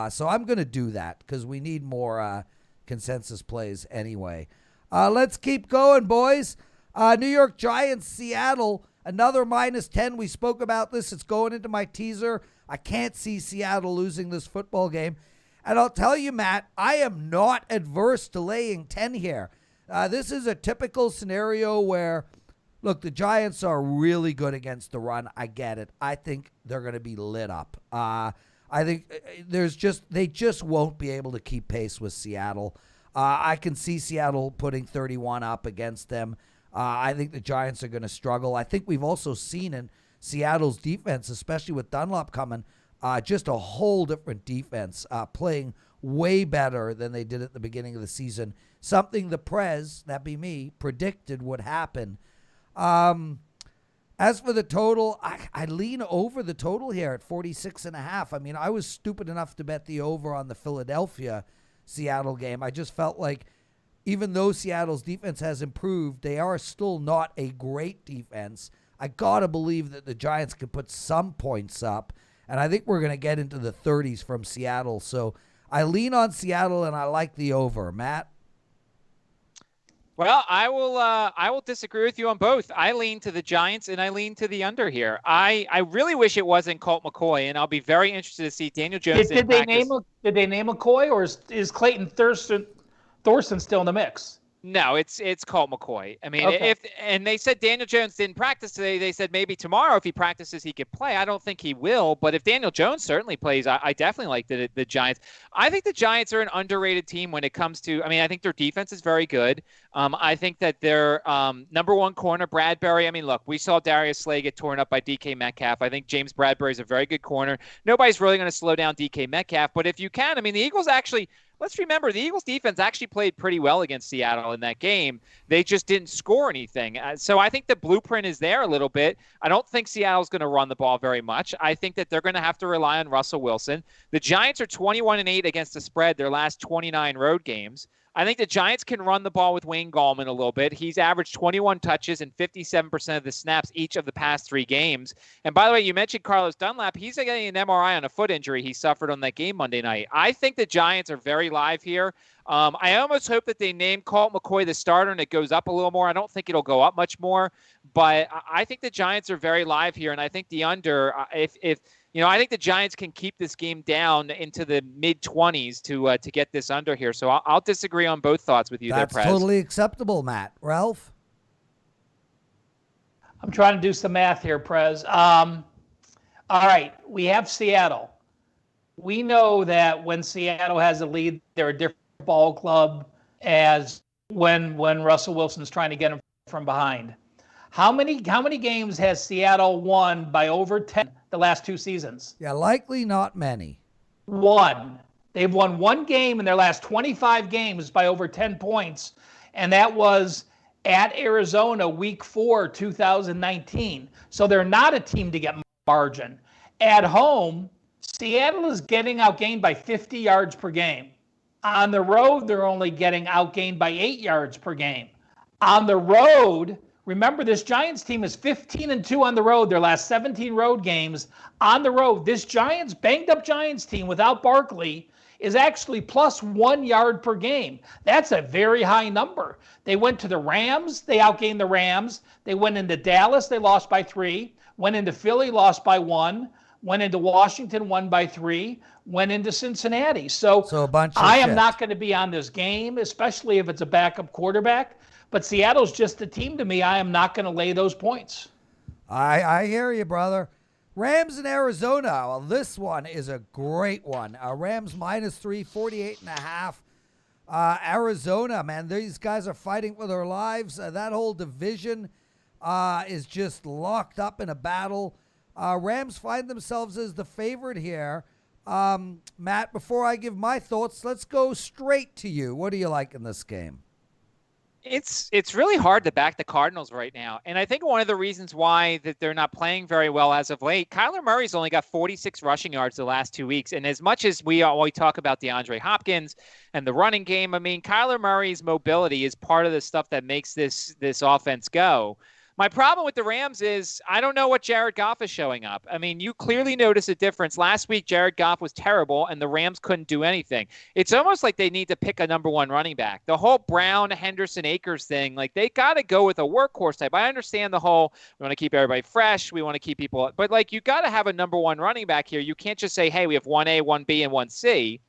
So I'm going to do that because we need more consensus plays anyway. Let's keep going, boys. New York Giants, Seattle, another -10. We spoke about this. It's going into my teaser. I can't see Seattle losing this football game. And I'll tell you, Matt, I am not adverse to laying 10 here. This is a typical scenario where, look, the Giants are really good against the run. I get it. I think they're going to be lit up. I think they just won't be able to keep pace with Seattle. I can see Seattle putting 31 up against them. I think the Giants are going to struggle. I think we've also seen in Seattle's defense, especially with Dunlop coming, just a whole different defense, playing way better than they did at the beginning of the season. Something the Prez, that be me, predicted would happen. As for the total, I lean over the total here at 46.5. I was stupid enough to bet the over on the Philadelphia-Seattle game. I just felt like even though Seattle's defense has improved, they are still not a great defense. I got to believe that the Giants can put some points up. And I think we're going to get into the 30s from Seattle. So I lean on Seattle, and I like the over. Matt? Well, I will disagree with you on both. I lean to the Giants and I lean to the under here. I really wish it wasn't Colt McCoy, and I'll be very interested to see Daniel Jones in practice. Did they name McCoy, or is Clayton Thorson still in the mix? No, it's Colt McCoy. I mean, Okay. and they said Daniel Jones didn't practice today. They said maybe tomorrow if he practices he could play. I don't think he will, but if Daniel Jones certainly plays, I definitely like the Giants. I think the Giants are an underrated team when it comes to. I mean, I think their defense is very good. I think that their number one corner, Bradbury. I mean, look, we saw Darius Slay get torn up by DK Metcalf. I think James Bradbury is a very good corner. Nobody's really going to slow down DK Metcalf, but if you can, I mean, the Eagles actually. Let's remember, the Eagles defense actually played pretty well against Seattle in that game. They just didn't score anything. So I think the blueprint is there a little bit. I don't think Seattle's going to run the ball very much. I think that they're going to have to rely on Russell Wilson. The Giants are 21-8 against the spread their last 29 road games. I think the Giants can run the ball with Wayne Gallman a little bit. He's averaged 21 touches and 57% of the snaps each of the past 3 games. And by the way, you mentioned Carlos Dunlap. He's getting an MRI on a foot injury he suffered on that game Monday night. I think the Giants are very live here. I almost hope that they name Colt McCoy the starter and it goes up a little more. I don't think it'll go up much more, but I think the Giants are very live here, and I think the under, if I think the Giants can keep this game down into the mid-20s to get this under here. So I'll disagree on both thoughts with you there, Prez. That's totally acceptable, Matt. Ralph? I'm trying to do some math here, Prez. All right, we have Seattle. We know that when Seattle has a lead, they're a different ball club as when Russell Wilson's trying to get him from behind. How many games has Seattle won by over 10 the last 2 seasons? Yeah, likely not many. 1. They've won 1 game in their last 25 games by over 10 points, and that was at Arizona week 4, 2019. So they're not a team to get margin. At home, Seattle is getting outgained by 50 yards per game. On the road, they're only getting outgained by 8 yards per game. On the road, remember, this Giants team is 15-2 on the road. Their last 17 road games on the road. This banged-up Giants team without Barkley is actually plus 1 yard per game. That's a very high number. They went to the Rams. They outgained the Rams. They went into Dallas. They lost by 3. Went into Philly, lost by 1. Went into Washington, won by 3. Went into Cincinnati. So a bunch of I am shit. not going to be on this game, especially if it's a backup quarterback. But Seattle's just a team to me. I am not going to lay those points. I hear you, brother. Rams in Arizona. Well, this one is a great one. Rams -3, 48.5. Arizona, man, these guys are fighting for their lives. That whole division is just locked up in a battle. Rams find themselves as the favorite here. Matt, before I give my thoughts, let's go straight to you. What do you like in this game? It's really hard to back the Cardinals right now. And I think one of the reasons why that they're not playing very well as of late, Kyler Murray's only got 46 rushing yards the last 2 weeks. And as much as we talk about DeAndre Hopkins and the running game, I mean, Kyler Murray's mobility is part of the stuff that makes this offense go. My problem with the Rams is I don't know what Jared Goff is showing up. I mean, you clearly notice a difference. Last week, Jared Goff was terrible, and the Rams couldn't do anything. It's almost like they need to pick a number 1 running back. The whole Brown, Henderson, Akers thing, like they got to go with a workhorse type. I understand the whole we want to keep everybody fresh. We want to keep people. But, like, you got to have a number 1 running back here. You can't just say, hey, we have 1A, 1B, and 1C.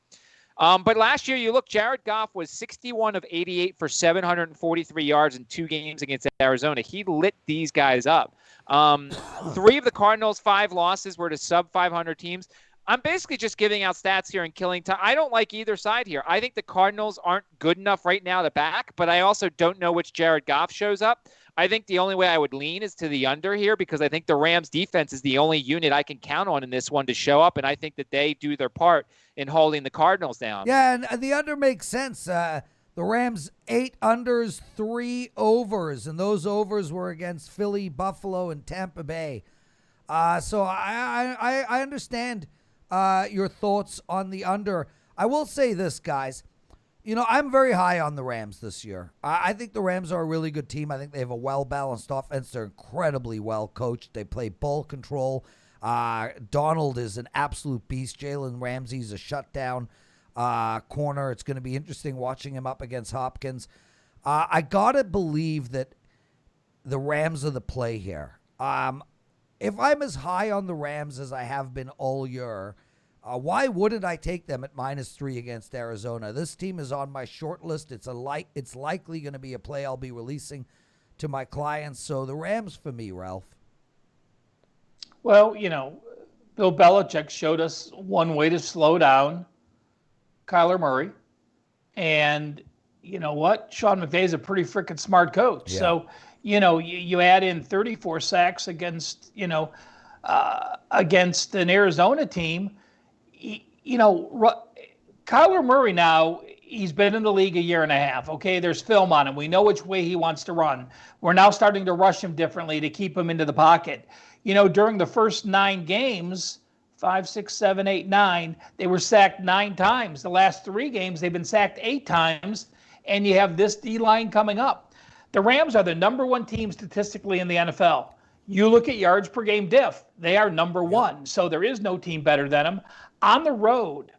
But last year, you look, Jared Goff was 61 of 88 for 743 yards in 2 games against Arizona. He lit these guys up. 3 of the Cardinals' 5 losses were to sub-500 teams. I'm basically just giving out stats here and killing time. I don't like either side here. I think the Cardinals aren't good enough right now to back, but I also don't know which Jared Goff shows up. I think the only way I would lean is to the under here because I think the Rams defense is the only unit I can count on in this one to show up, and I think that they do their part in holding the Cardinals down. Yeah, and the under makes sense. The Rams 8 unders, 3 overs, and those overs were against Philly, Buffalo, and Tampa Bay. So I understand your thoughts on the under. I will say this, guys. You know, I'm very high on the Rams this year. I think the Rams are a really good team. I think they have a well-balanced offense. They're incredibly well coached. They play ball control. Donald is an absolute beast. Jalen Ramsey's a shutdown corner. It's going to be interesting watching him up against Hopkins. I gotta believe that the Rams are the play here. If I'm as high on the Rams as I have been all year, why wouldn't I take them at -3 against Arizona? This team is on my short list. It's likely going to be a play I'll be releasing to my clients. So the Rams for me, Ralph. Well, Bill Belichick showed us one way to slow down Kyler Murray. And you know what? Sean McVay's a pretty freaking smart coach. Yeah. So, you add in 34 sacks against an Arizona team. Kyler Murray now, he's been in the league a year and a half. Okay, there's film on him. We know which way he wants to run. We're now starting to rush him differently to keep him into the pocket. During the first 9 games, 5, 6, 7, 8, 9, they were sacked 9 times. The last 3 games, they've been sacked 8 times, and you have this D-line coming up. The Rams are the number 1 team statistically in the NFL. You look at yards per game diff, they are number 1. So there is no team better than them. On the road,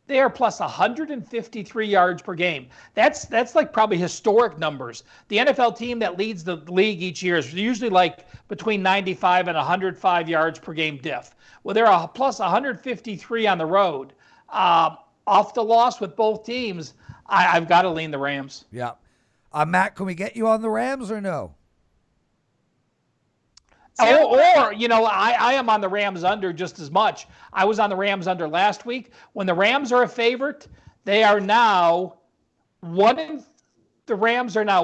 they are plus 153 yards per game. That's like probably historic numbers. The NFL team that leads the league each year is usually like between 95 and 105 yards per game diff. Well, they're a plus 153 on the road. Off the loss with both teams, I've got to lean the Rams. Yeah. Matt, can we get you on the Rams or no? I am on the Rams under just as much. I was on the Rams under last week. When the Rams are a favorite, they are now the Rams are now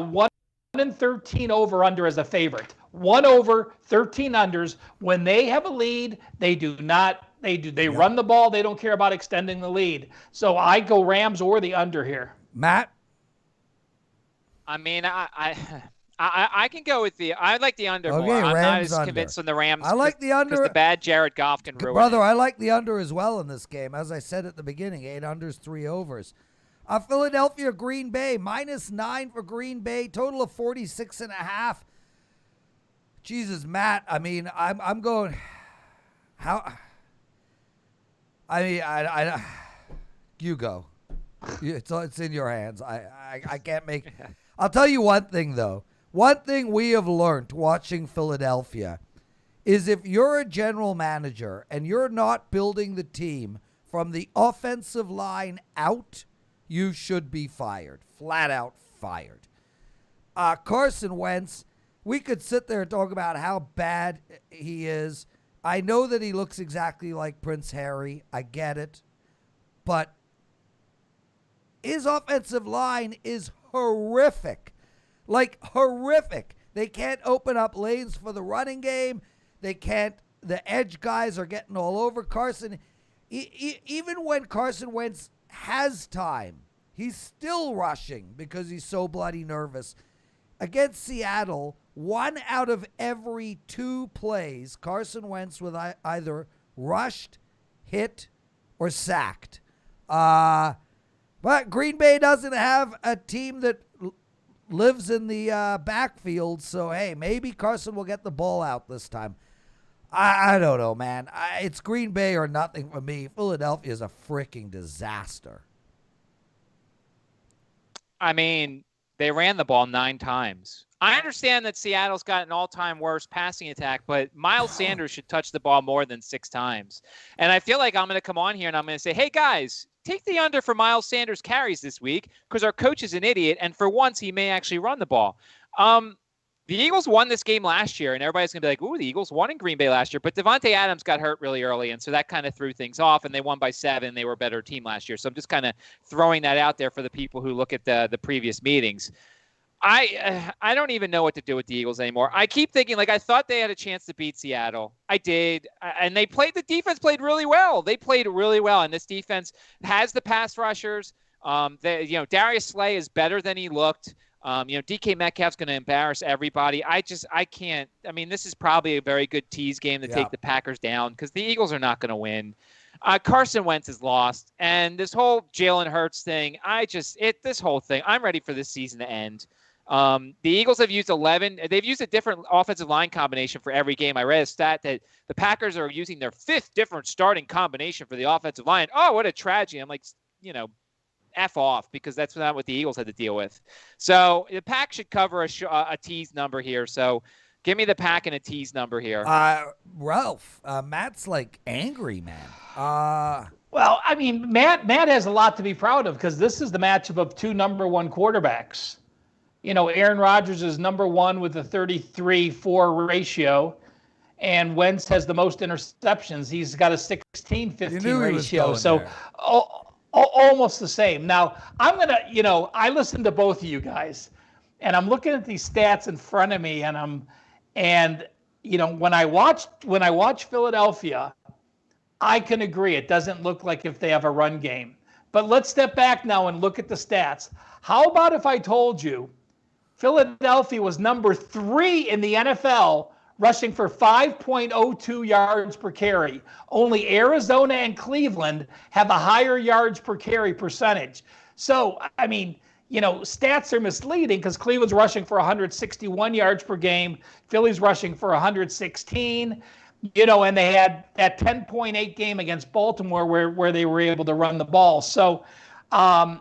1-13 over under as a favorite. 1 over, 13 unders. When they have a lead, they do not. They run the ball. They don't care about extending the lead. So I go Rams or the under here. Matt? I mean, I can go with I like the under Okay, more. I'm not Rams as under. convinced on the Rams. I like the under. Because the bad Jared Goff can ruin Brother, it. I like the under as well in this game. As I said at the beginning, 8 unders, 3 overs. Philadelphia, Green Bay, -9 for Green Bay, total of 46.5. Jesus, Matt, I mean, I'm going, how, I mean, I you go. It's in your hands. I can't make, I'll tell you one thing, though. One thing we have learned watching Philadelphia is if you're a general manager and you're not building the team from the offensive line out, you should be fired. Flat out fired. Carson Wentz, we could sit there and talk about how bad he is. I know that he looks exactly like Prince Harry. I get it. But his offensive line is horrific. Like, horrific. They can't open up lanes for the running game. They can't. The edge guys are getting all over Carson. Even when Carson Wentz has time, he's still rushing because he's so bloody nervous. Against Seattle, 1 out of every 2 plays, Carson Wentz was either rushed, hit, or sacked. But Green Bay doesn't have a team that lives in the backfield, so hey, maybe Carson will get the ball out this time. I don't know, man. It's Green Bay or nothing for me. Philadelphia is a freaking disaster. I mean, they ran the ball 9 times. I understand that Seattle's got an all-time worst passing attack, but Miles Sanders should touch the ball more than 6 times. And I feel like I'm going to come on here and I'm going to say, hey, guys, take the under for Miles Sanders carries this week because our coach is an idiot, and for once he may actually run the ball. The Eagles won this game last year, and everybody's going to be like, ooh, the Eagles won in Green Bay last year. But Devontae Adams got hurt really early, and so that kind of threw things off, and they won by 7. They were a better team last year. So I'm just kind of throwing that out there for the people who look at the previous meetings. I don't even know what to do with the Eagles anymore. I keep thinking, like, I thought they had a chance to beat Seattle. I did. And the defense played really well. They played really well, and this defense has the pass rushers. Darius Slay is better than he looked. DK Metcalf's going to embarrass everybody. I can't. I mean, this is probably a very good tease game to take the Packers down because the Eagles are not going to win. Carson Wentz is lost. And this whole Jalen Hurts thing, this whole thing, I'm ready for this season to end. The Eagles have used 11. They've used a different offensive line combination for every game. I read a stat that the Packers are using their 5th different starting combination for the offensive line. Oh, what a tragedy. I'm like, F off, because that's not what the Eagles had to deal with. So the Pack should cover a tease number here. So give me the Pack and a tease number here. Ralph, Matt's like angry, man. Well, I mean, Matt has a lot to be proud of, because this is the matchup of two number one quarterbacks. You know, Aaron Rodgers is number one with a 33-4 ratio, and Wentz has the most interceptions. He's got a 16-15 ratio. So almost the same. Now, I'm going to, I listen to both of you guys, and I'm looking at these stats in front of me, and when I watch Philadelphia, I can agree. It doesn't look like if they have a run game. But let's step back now and look at the stats. How about if I told you Philadelphia was number 3 in the NFL rushing for 5.02 yards per carry? Only Arizona and Cleveland have a higher yards per carry percentage. So, I mean, stats are misleading, because Cleveland's rushing for 161 yards per game. Philly's rushing for 116. And they had that 10.8 game against Baltimore where they were able to run the ball. So, when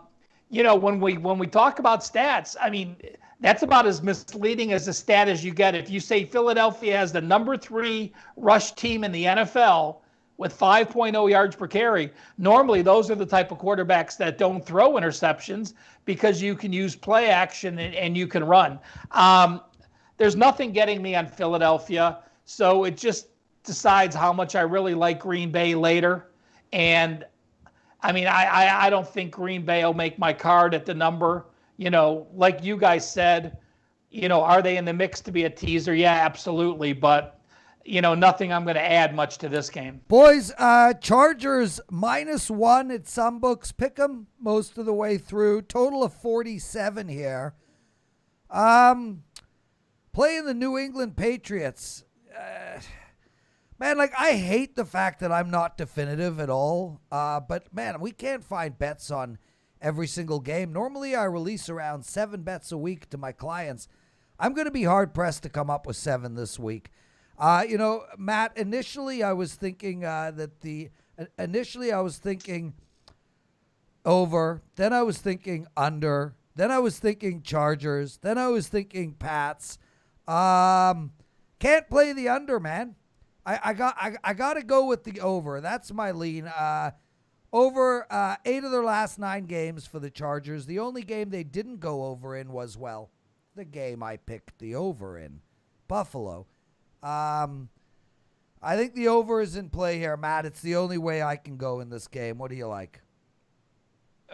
we talk about stats, I mean, that's about as misleading as a stat as you get. If you say Philadelphia has the number 3 rush team in the NFL with 5.0 yards per carry, normally those are the type of quarterbacks that don't throw interceptions, because you can use play action and you can run. There's nothing getting me on Philadelphia, so it just decides how much I really like Green Bay later. And I mean, I don't think Green Bay will make my card at the number. Like you guys said, are they in the mix to be a teaser? Yeah, absolutely. But, nothing I'm going to add much to this game. Boys, Chargers -1 at some books. Pick them most of the way through. Total of 47 here. Playing the New England Patriots. Man, I hate the fact that I'm not definitive at all. But, man, we can't find bets on every single game. Normally, I release around 7 bets a week to my clients. I'm going to be hard-pressed to come up with 7 this week. Matt, initially I was thinking over, then I was thinking under, then I was thinking Chargers, then I was thinking Pats. Can't play the under, man. I got to go with the over. That's my lean. Over 8 of their last 9 games for the Chargers. The only game they didn't go over in was, the game I picked the over in, Buffalo. I think the over is in play here, Matt. It's the only way I can go in this game. What do you like?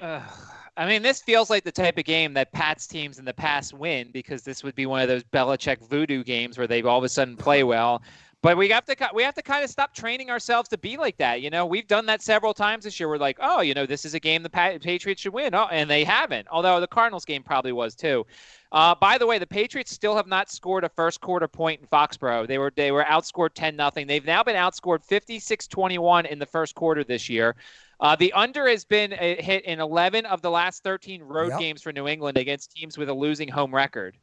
I mean, this feels like the type of game that Pats teams in the past win, because this would be one of those Belichick voodoo games where they all of a sudden play well. But we have to kind of stop training ourselves to be like that. We've done that several times this year. We're like, this is a game the Patriots should win. Oh, and they haven't. Although the Cardinals game probably was too. By the way, the Patriots still have not scored a first quarter point in Foxborough. They were outscored 10-0. They've now been outscored 56-21 in the first quarter this year. The under has been hit in 11 of the last 13 road games for New England against teams with a losing home record.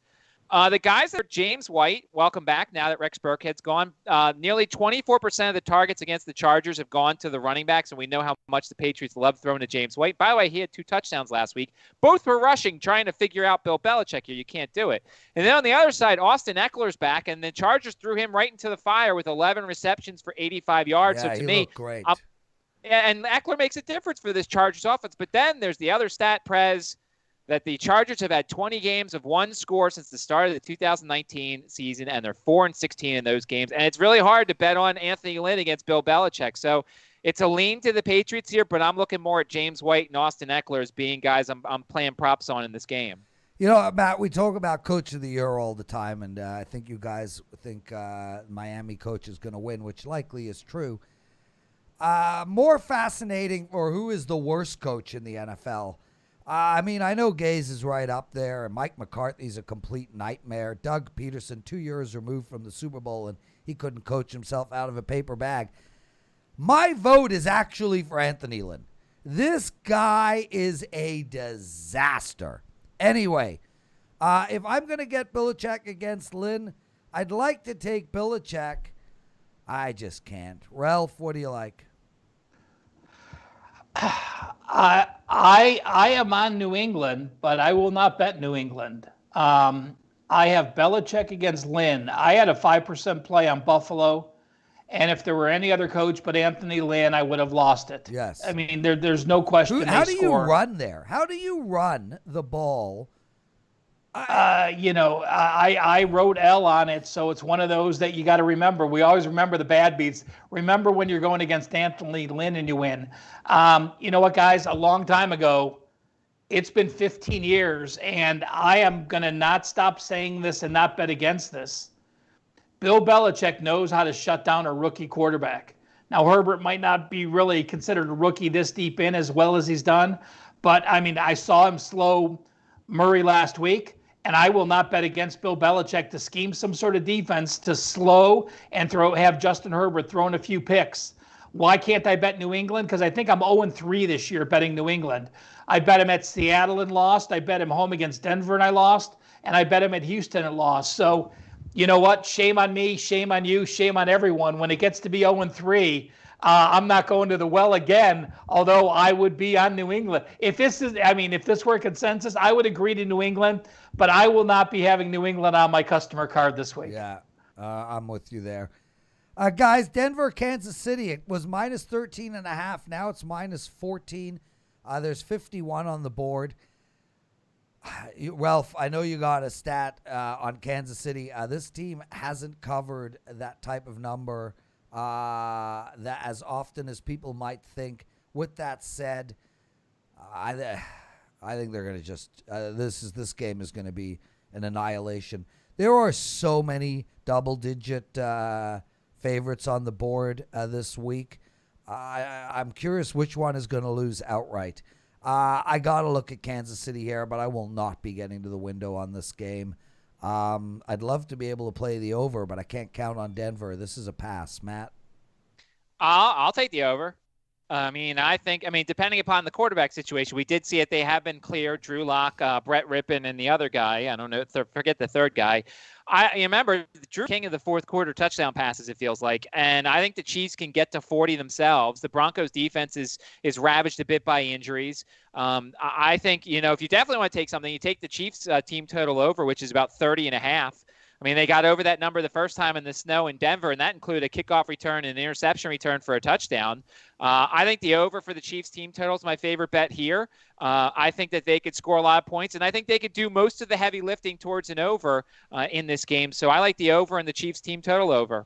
The guys are James White. Welcome back now that Rex Burkhead's gone. Nearly 24% of the targets against the Chargers have gone to the running backs, and we know how much the Patriots love throwing to James White. By the way, he had 2 touchdowns last week. Both were rushing, trying to figure out Bill Belichick here. You can't do it. And then on the other side, Austin Eckler's back, and the Chargers threw him right into the fire with 11 receptions for 85 yards. Yeah, so to me, looked great. And Eckler makes a difference for this Chargers offense. But then there's the other stat, Prez, that the Chargers have had 20 games of 1 score since the start of the 2019 season, and they're 4-16 in those games. And it's really hard to bet on Anthony Lynn against Bill Belichick. So it's a lean to the Patriots here, but I'm looking more at James White and Austin Eckler as being guys I'm playing props on in this game. Matt, we talk about Coach of the Year all the time, and I think you guys think Miami coach is going to win, which likely is true. More fascinating, or who is the worst coach in the NFL? I know Gaze is right up there, and Mike McCarthy's a complete nightmare. Doug Peterson, 2 years removed from the Super Bowl, and he couldn't coach himself out of a paper bag. My vote is actually for Anthony Lynn. This guy is a disaster. Anyway, if I'm going to get Belichick against Lynn, I'd like to take Belichick. I just can't. Ralph, what do you like? I am on New England, but I will not bet New England. I have Belichick against Lynn. I had a 5% play on Buffalo, and if there were any other coach but Anthony Lynn, I would have lost it. Yes. I mean, there's no question How they do score. you run there? How do you run the ball? I wrote L on it, so it's one of those that you got to remember. We always remember the bad beats. Remember when you're going against Anthony Lynn and you win. You know what, guys? A long time ago, it's been 15 years, and I am going to not stop saying this and not bet against this. Bill Belichick knows how to shut down a rookie quarterback. Now, Herbert might not be really considered a rookie this deep in as well as he's done, but, I mean, I saw him slow Murray last week. And I will not bet against Bill Belichick to scheme some sort of defense to slow and have Justin Herbert throwing a few picks. Why can't I bet New England? Because I think I'm 0-3 this year betting New England. I bet him at Seattle and lost. I bet him home against Denver and I lost. And I bet him at Houston and lost. So, you know what? Shame on me, shame on you, shame on everyone. When it gets to be 0-3, I'm not going to the well again, although I would be on New England. If this were consensus, I would agree to New England, but I will not be having New England on my customer card this week. Yeah, I'm with you there. Guys, Denver, Kansas City, it was minus 13.5. Now it's minus 14. There's 51 on the board. Ralph, I know you got a stat on Kansas City. This team hasn't covered that type of number that as often as people might think. With that said, I think they're going to just this game is going to be an annihilation. There are so many double-digit favorites on the board this week. I'm curious which one is going to lose outright. I got to look at Kansas City here, but I will not be getting to the window on this game. I'd love to be able to play the over, but I can't count on Denver. This is a pass. Matt? I'll take the over. Depending upon the quarterback situation, we did see it. They have been clear. Drew Lock, Brett Rippon, and the other guy. I don't know. Forget the third guy. I remember Drew king of the fourth quarter touchdown passes, it feels like. And I think the Chiefs can get to 40 themselves. The Broncos defense is ravaged a bit by injuries. I think, if you definitely want to take something, you take the Chiefs team total over, which is about 30.5. I mean, they got over that number the first time in the snow in Denver, and that included a kickoff return and an interception return for a touchdown. I think the over for the Chiefs team total is my favorite bet here. I think that they could score a lot of points, and I think they could do most of the heavy lifting towards an over in this game. So I like the over and the Chiefs team total over.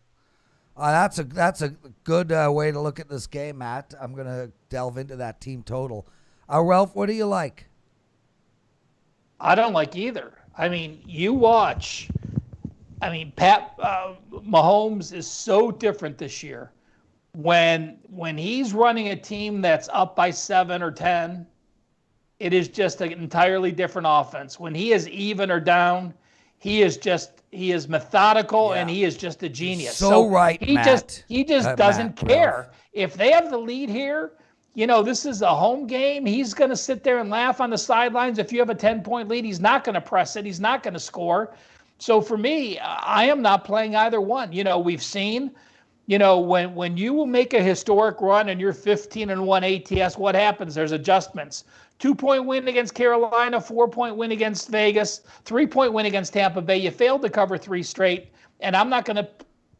That's a good way to look at this game, Matt. I'm going to delve into that team total. Ralph, what do you like? I don't like either. I mean, you watch. I mean, Pat Mahomes is so different this year. When he's running a team that's up by 7 or 10, it is just an entirely different offense. When he is even or down, he is methodical, and he is just a genius. So right, he Matt. He just doesn't care. If they have the lead here, this is a home game. He's going to sit there and laugh on the sidelines. If you have a 10-point lead, he's not going to press it. He's not going to score. So for me, I am not playing either one. We've seen, when you will make a historic run and you're 15-1 ATS, what happens? There's adjustments. 2-point win against Carolina, 4-point win against Vegas, 3-point win against Tampa Bay. You failed to cover 3 straight, and I'm not going to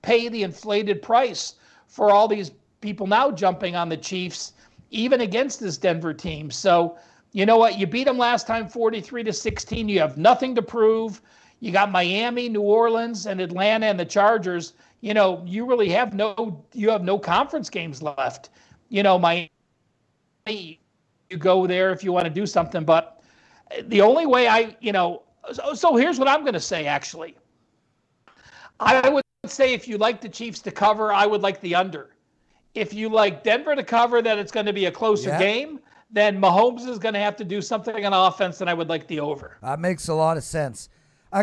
pay the inflated price for all these people now jumping on the Chiefs, even against this Denver team. So, you know what? You beat them last time 43-16. You have nothing to prove. You got Miami, New Orleans, and Atlanta and the Chargers. You really have no conference games left. Miami, you go there if you want to do something. But the only way so here's what I'm going to say, actually. I would say if you like the Chiefs to cover, I would like the under. If you like Denver to cover, that it's going to be a closer game, then Mahomes is going to have to do something on offense, and I would like the over. That makes a lot of sense.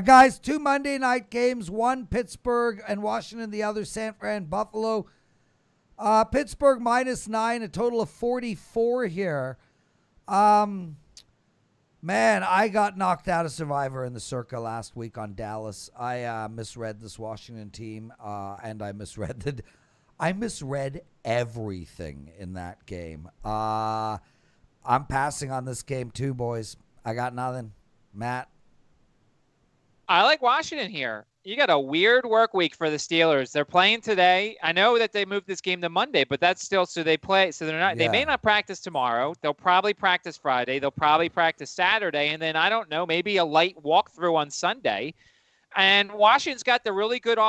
Guys, 2 Monday night games, one Pittsburgh and Washington, the other San Fran, Buffalo. Pittsburgh -9, a total of 44 here. Man, I got knocked out of Survivor in the Circa last week on Dallas. I misread this Washington team, and I misread I misread everything in that game. I'm passing on this game too, boys. I got nothing. Matt? I like Washington here. You got a weird work week for the Steelers. They're playing today. I know that they moved this game to Monday, but that's still so they play. So they're not. They may not practice tomorrow. They'll probably practice Friday. They'll probably practice Saturday, and then I don't know, maybe a light walkthrough on Sunday. And Washington's got the really good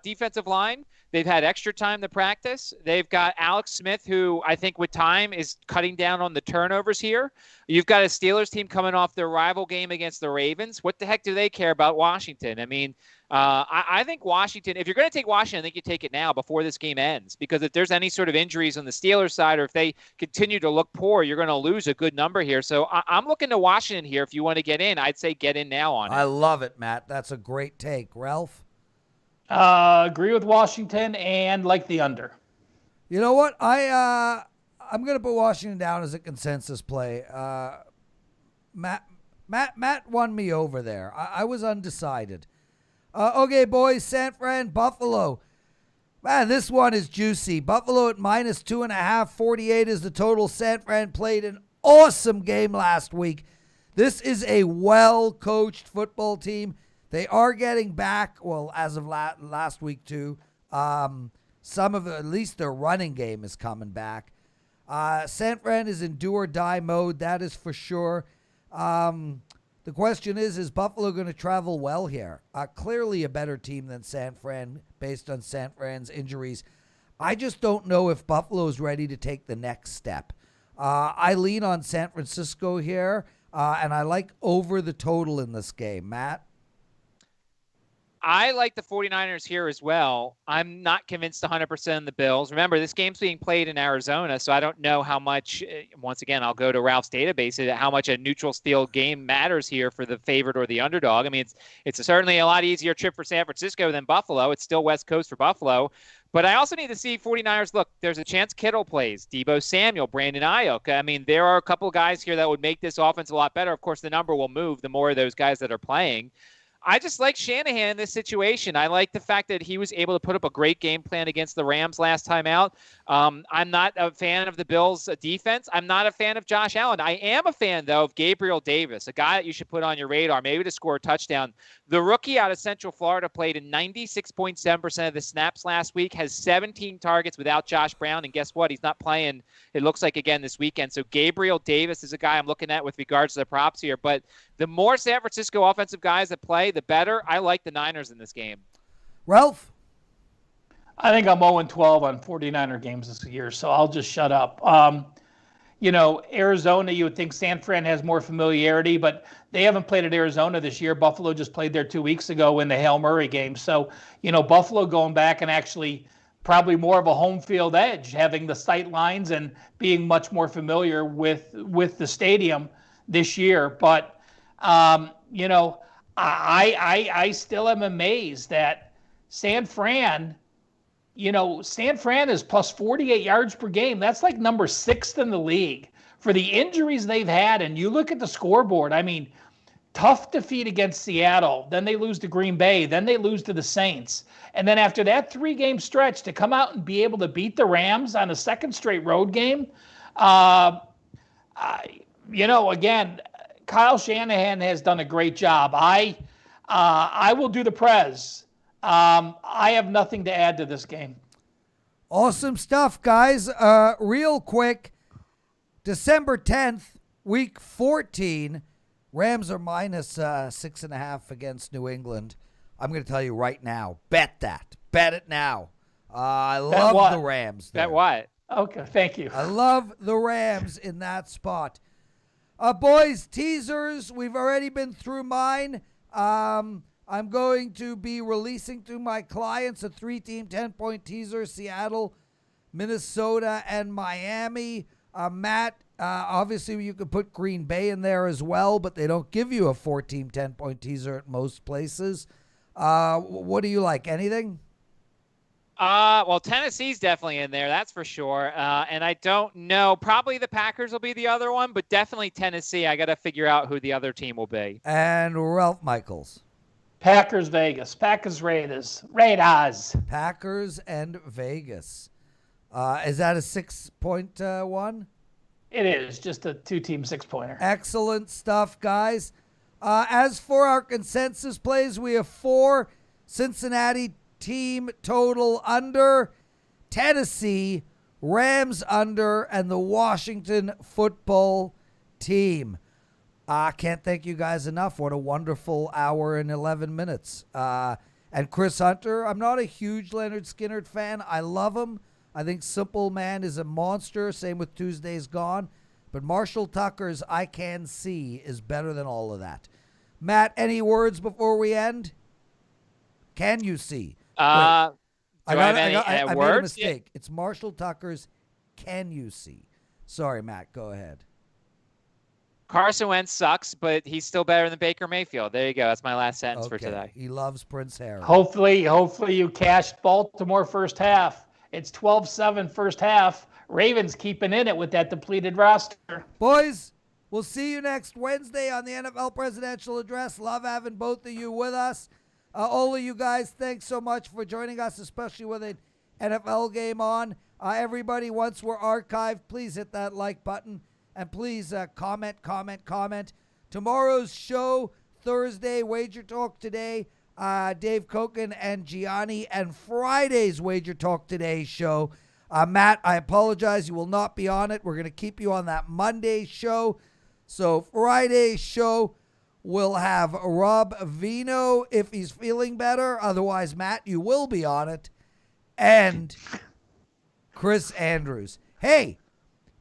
defensive line. They've had extra time to practice. They've got Alex Smith, who I think with time is cutting down on the turnovers here. You've got a Steelers team coming off their rival game against the Ravens. What the heck do they care about Washington? I mean, I think Washington, if you're going to take Washington, I think you take it now before this game ends. Because if there's any sort of injuries on the Steelers side or if they continue to look poor, you're going to lose a good number here. So I'm looking to Washington here. If you want to get in, I'd say get in now on it. I love it, Matt. That's a great take. Ralph? Agree with Washington and like the under. You know what? I'm going to put Washington down as a consensus play. Matt won me over there. I was undecided. Okay, boys, San Fran, Buffalo. Man, this one is juicy. Buffalo at -2.5, 48 is the total. San Fran played an awesome game last week. This is a well-coached football team. They are getting back, well, as of last week, too. Some of at least their running game is coming back. San Fran is in do-or-die mode, that is for sure. The question is Buffalo going to travel well here? Clearly a better team than San Fran based on San Fran's injuries. I just don't know if Buffalo is ready to take the next step. I lean on San Francisco here, and I like over the total in this game. Matt? I like the 49ers here as well. I'm not convinced 100% on the Bills. Remember, this game's being played in Arizona, so I don't know how much, once again, I'll go to Ralph's database, how much a neutral field game matters here for the favorite or the underdog. I mean, it's certainly a lot easier trip for San Francisco than Buffalo. It's still West Coast for Buffalo. But I also need to see 49ers. Look, there's a chance Kittle plays, Deebo Samuel, Brandon Ayuk. I mean, there are a couple of guys here that would make this offense a lot better. Of course, the number will move the more of those guys that are playing. I just like Shanahan in this situation. I like the fact that he was able to put up a great game plan against the Rams last time out. I'm not a fan of the Bills' defense. I'm not a fan of Josh Allen. I am a fan, though, of Gabriel Davis, a guy that you should put on your radar, maybe to score a touchdown. The rookie out of Central Florida played in 96.7% of the snaps last week, has 17 targets without Josh Brown, and guess what? He's not playing, it looks like, again this weekend. So Gabriel Davis is a guy I'm looking at with regards to the props here. But the more San Francisco offensive guys that play, the better. I like the Niners in this game. Ralph? I think I'm 0-12 on 49er games this year, so I'll just shut up. Arizona, you would think San Fran has more familiarity, but they haven't played at Arizona this year. Buffalo just played there 2 weeks ago in the Hail Murray game. So, Buffalo going back and actually probably more of a home field edge, having the sight lines and being much more familiar with the stadium this year. But, I still am amazed that San Fran is plus 48 yards per game. That's like number 6th in the league. For the injuries they've had, and you look at the scoreboard, I mean, tough defeat against Seattle. Then they lose to Green Bay. Then they lose to the Saints. And then after that 3-game stretch, to come out and be able to beat the Rams on a second straight road game, again, Kyle Shanahan has done a great job. I will do the Prez. I have nothing to add to this game. Awesome stuff, guys. Real quick, December 10th, week 14, Rams are minus 6.5 against New England. I'm going to tell you right now, bet that. Bet it now. I love the Rams there. Bet what? Okay, thank you. I love the Rams in that spot. Boys, teasers, we've already been through mine. I'm going to be releasing to my clients a 3-team 10-point teaser, Seattle, Minnesota, and Miami. Matt, obviously you could put Green Bay in there as well, but they don't give you a 4-team 10-point teaser at most places. What do you like? Anything? Well, Tennessee's definitely in there, that's for sure. And I don't know. Probably the Packers will be the other one, but definitely Tennessee. I got to figure out who the other team will be. And Ralph Michaels. Packers, Vegas. Packers, Raiders. Raiders. Packers and Vegas. Is that a 6-point one? It is just a 2-team 6-pointer. Excellent stuff, guys. As for our consensus plays, we have 4 Cincinnati team total under, Tennessee, Rams under, and the Washington football team. I can't thank you guys enough. What a wonderful hour and 11 minutes. And Chris Hunter, I'm not a huge Leonard Skinner fan. I love him. I think Simple Man is a monster. Same with Tuesday's Gone. But Marshall Tucker's I Can See is better than all of that. Matt, any words before we end? Can you see? I made words? a mistake. It's Marshall Tucker's Can You See? Sorry, Matt. Go ahead. Carson Wentz sucks, but he's still better than Baker Mayfield. There you go. That's my last sentence for today. He loves Prince Harry. Hopefully you cashed Baltimore first half. It's 12-7 first half. Ravens keeping in it with that depleted roster. Boys, we'll see you next Wednesday on the NFL Presidential Address. Love having both of you with us. All of you guys, thanks so much for joining us, especially with an NFL game on. Everybody, once we're archived, please hit that like button. And please comment. Tomorrow's show, Thursday, Wager Talk Today, Dave Koken and Gianni. And Friday's Wager Talk Today show, Matt, I apologize. You will not be on it. We're going to keep you on that Monday show. So Friday's show, we'll have Rob Vino if he's feeling better. Otherwise, Matt, you will be on it. And Chris Andrews. Hey,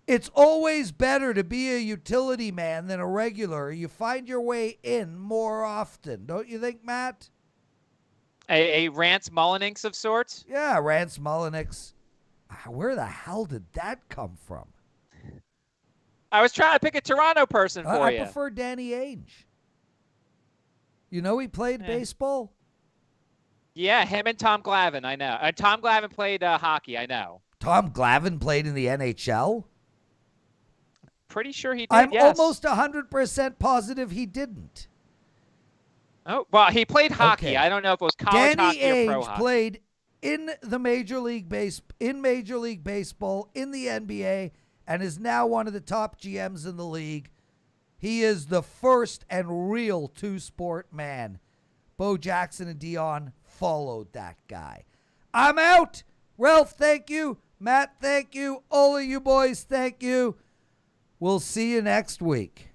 it's always better to be a utility man than a regular. You find your way in more often. Don't you think, Matt? A Rance Mullinix of sorts? Yeah, Rance Mullinix. Where the hell did that come from? I was trying to pick a Toronto person for you. I prefer Danny Ainge. You know he played baseball? Yeah, him and Tom Glavine, I know. Tom Glavine played hockey, I know. Tom Glavine played in the NHL? Pretty sure he did, I'm yes. almost 100% positive he didn't. Oh, well, he played hockey. Okay. I don't know if it was college Danny hockey or pro Ainge hockey. played in the Major League Baseball, in the NBA, and is now one of the top GMs in the league. He is the first and real two-sport man. Bo Jackson and Dion followed that guy. I'm out. Ralph, thank you. Matt, thank you. All of you boys, thank you. We'll see you next week.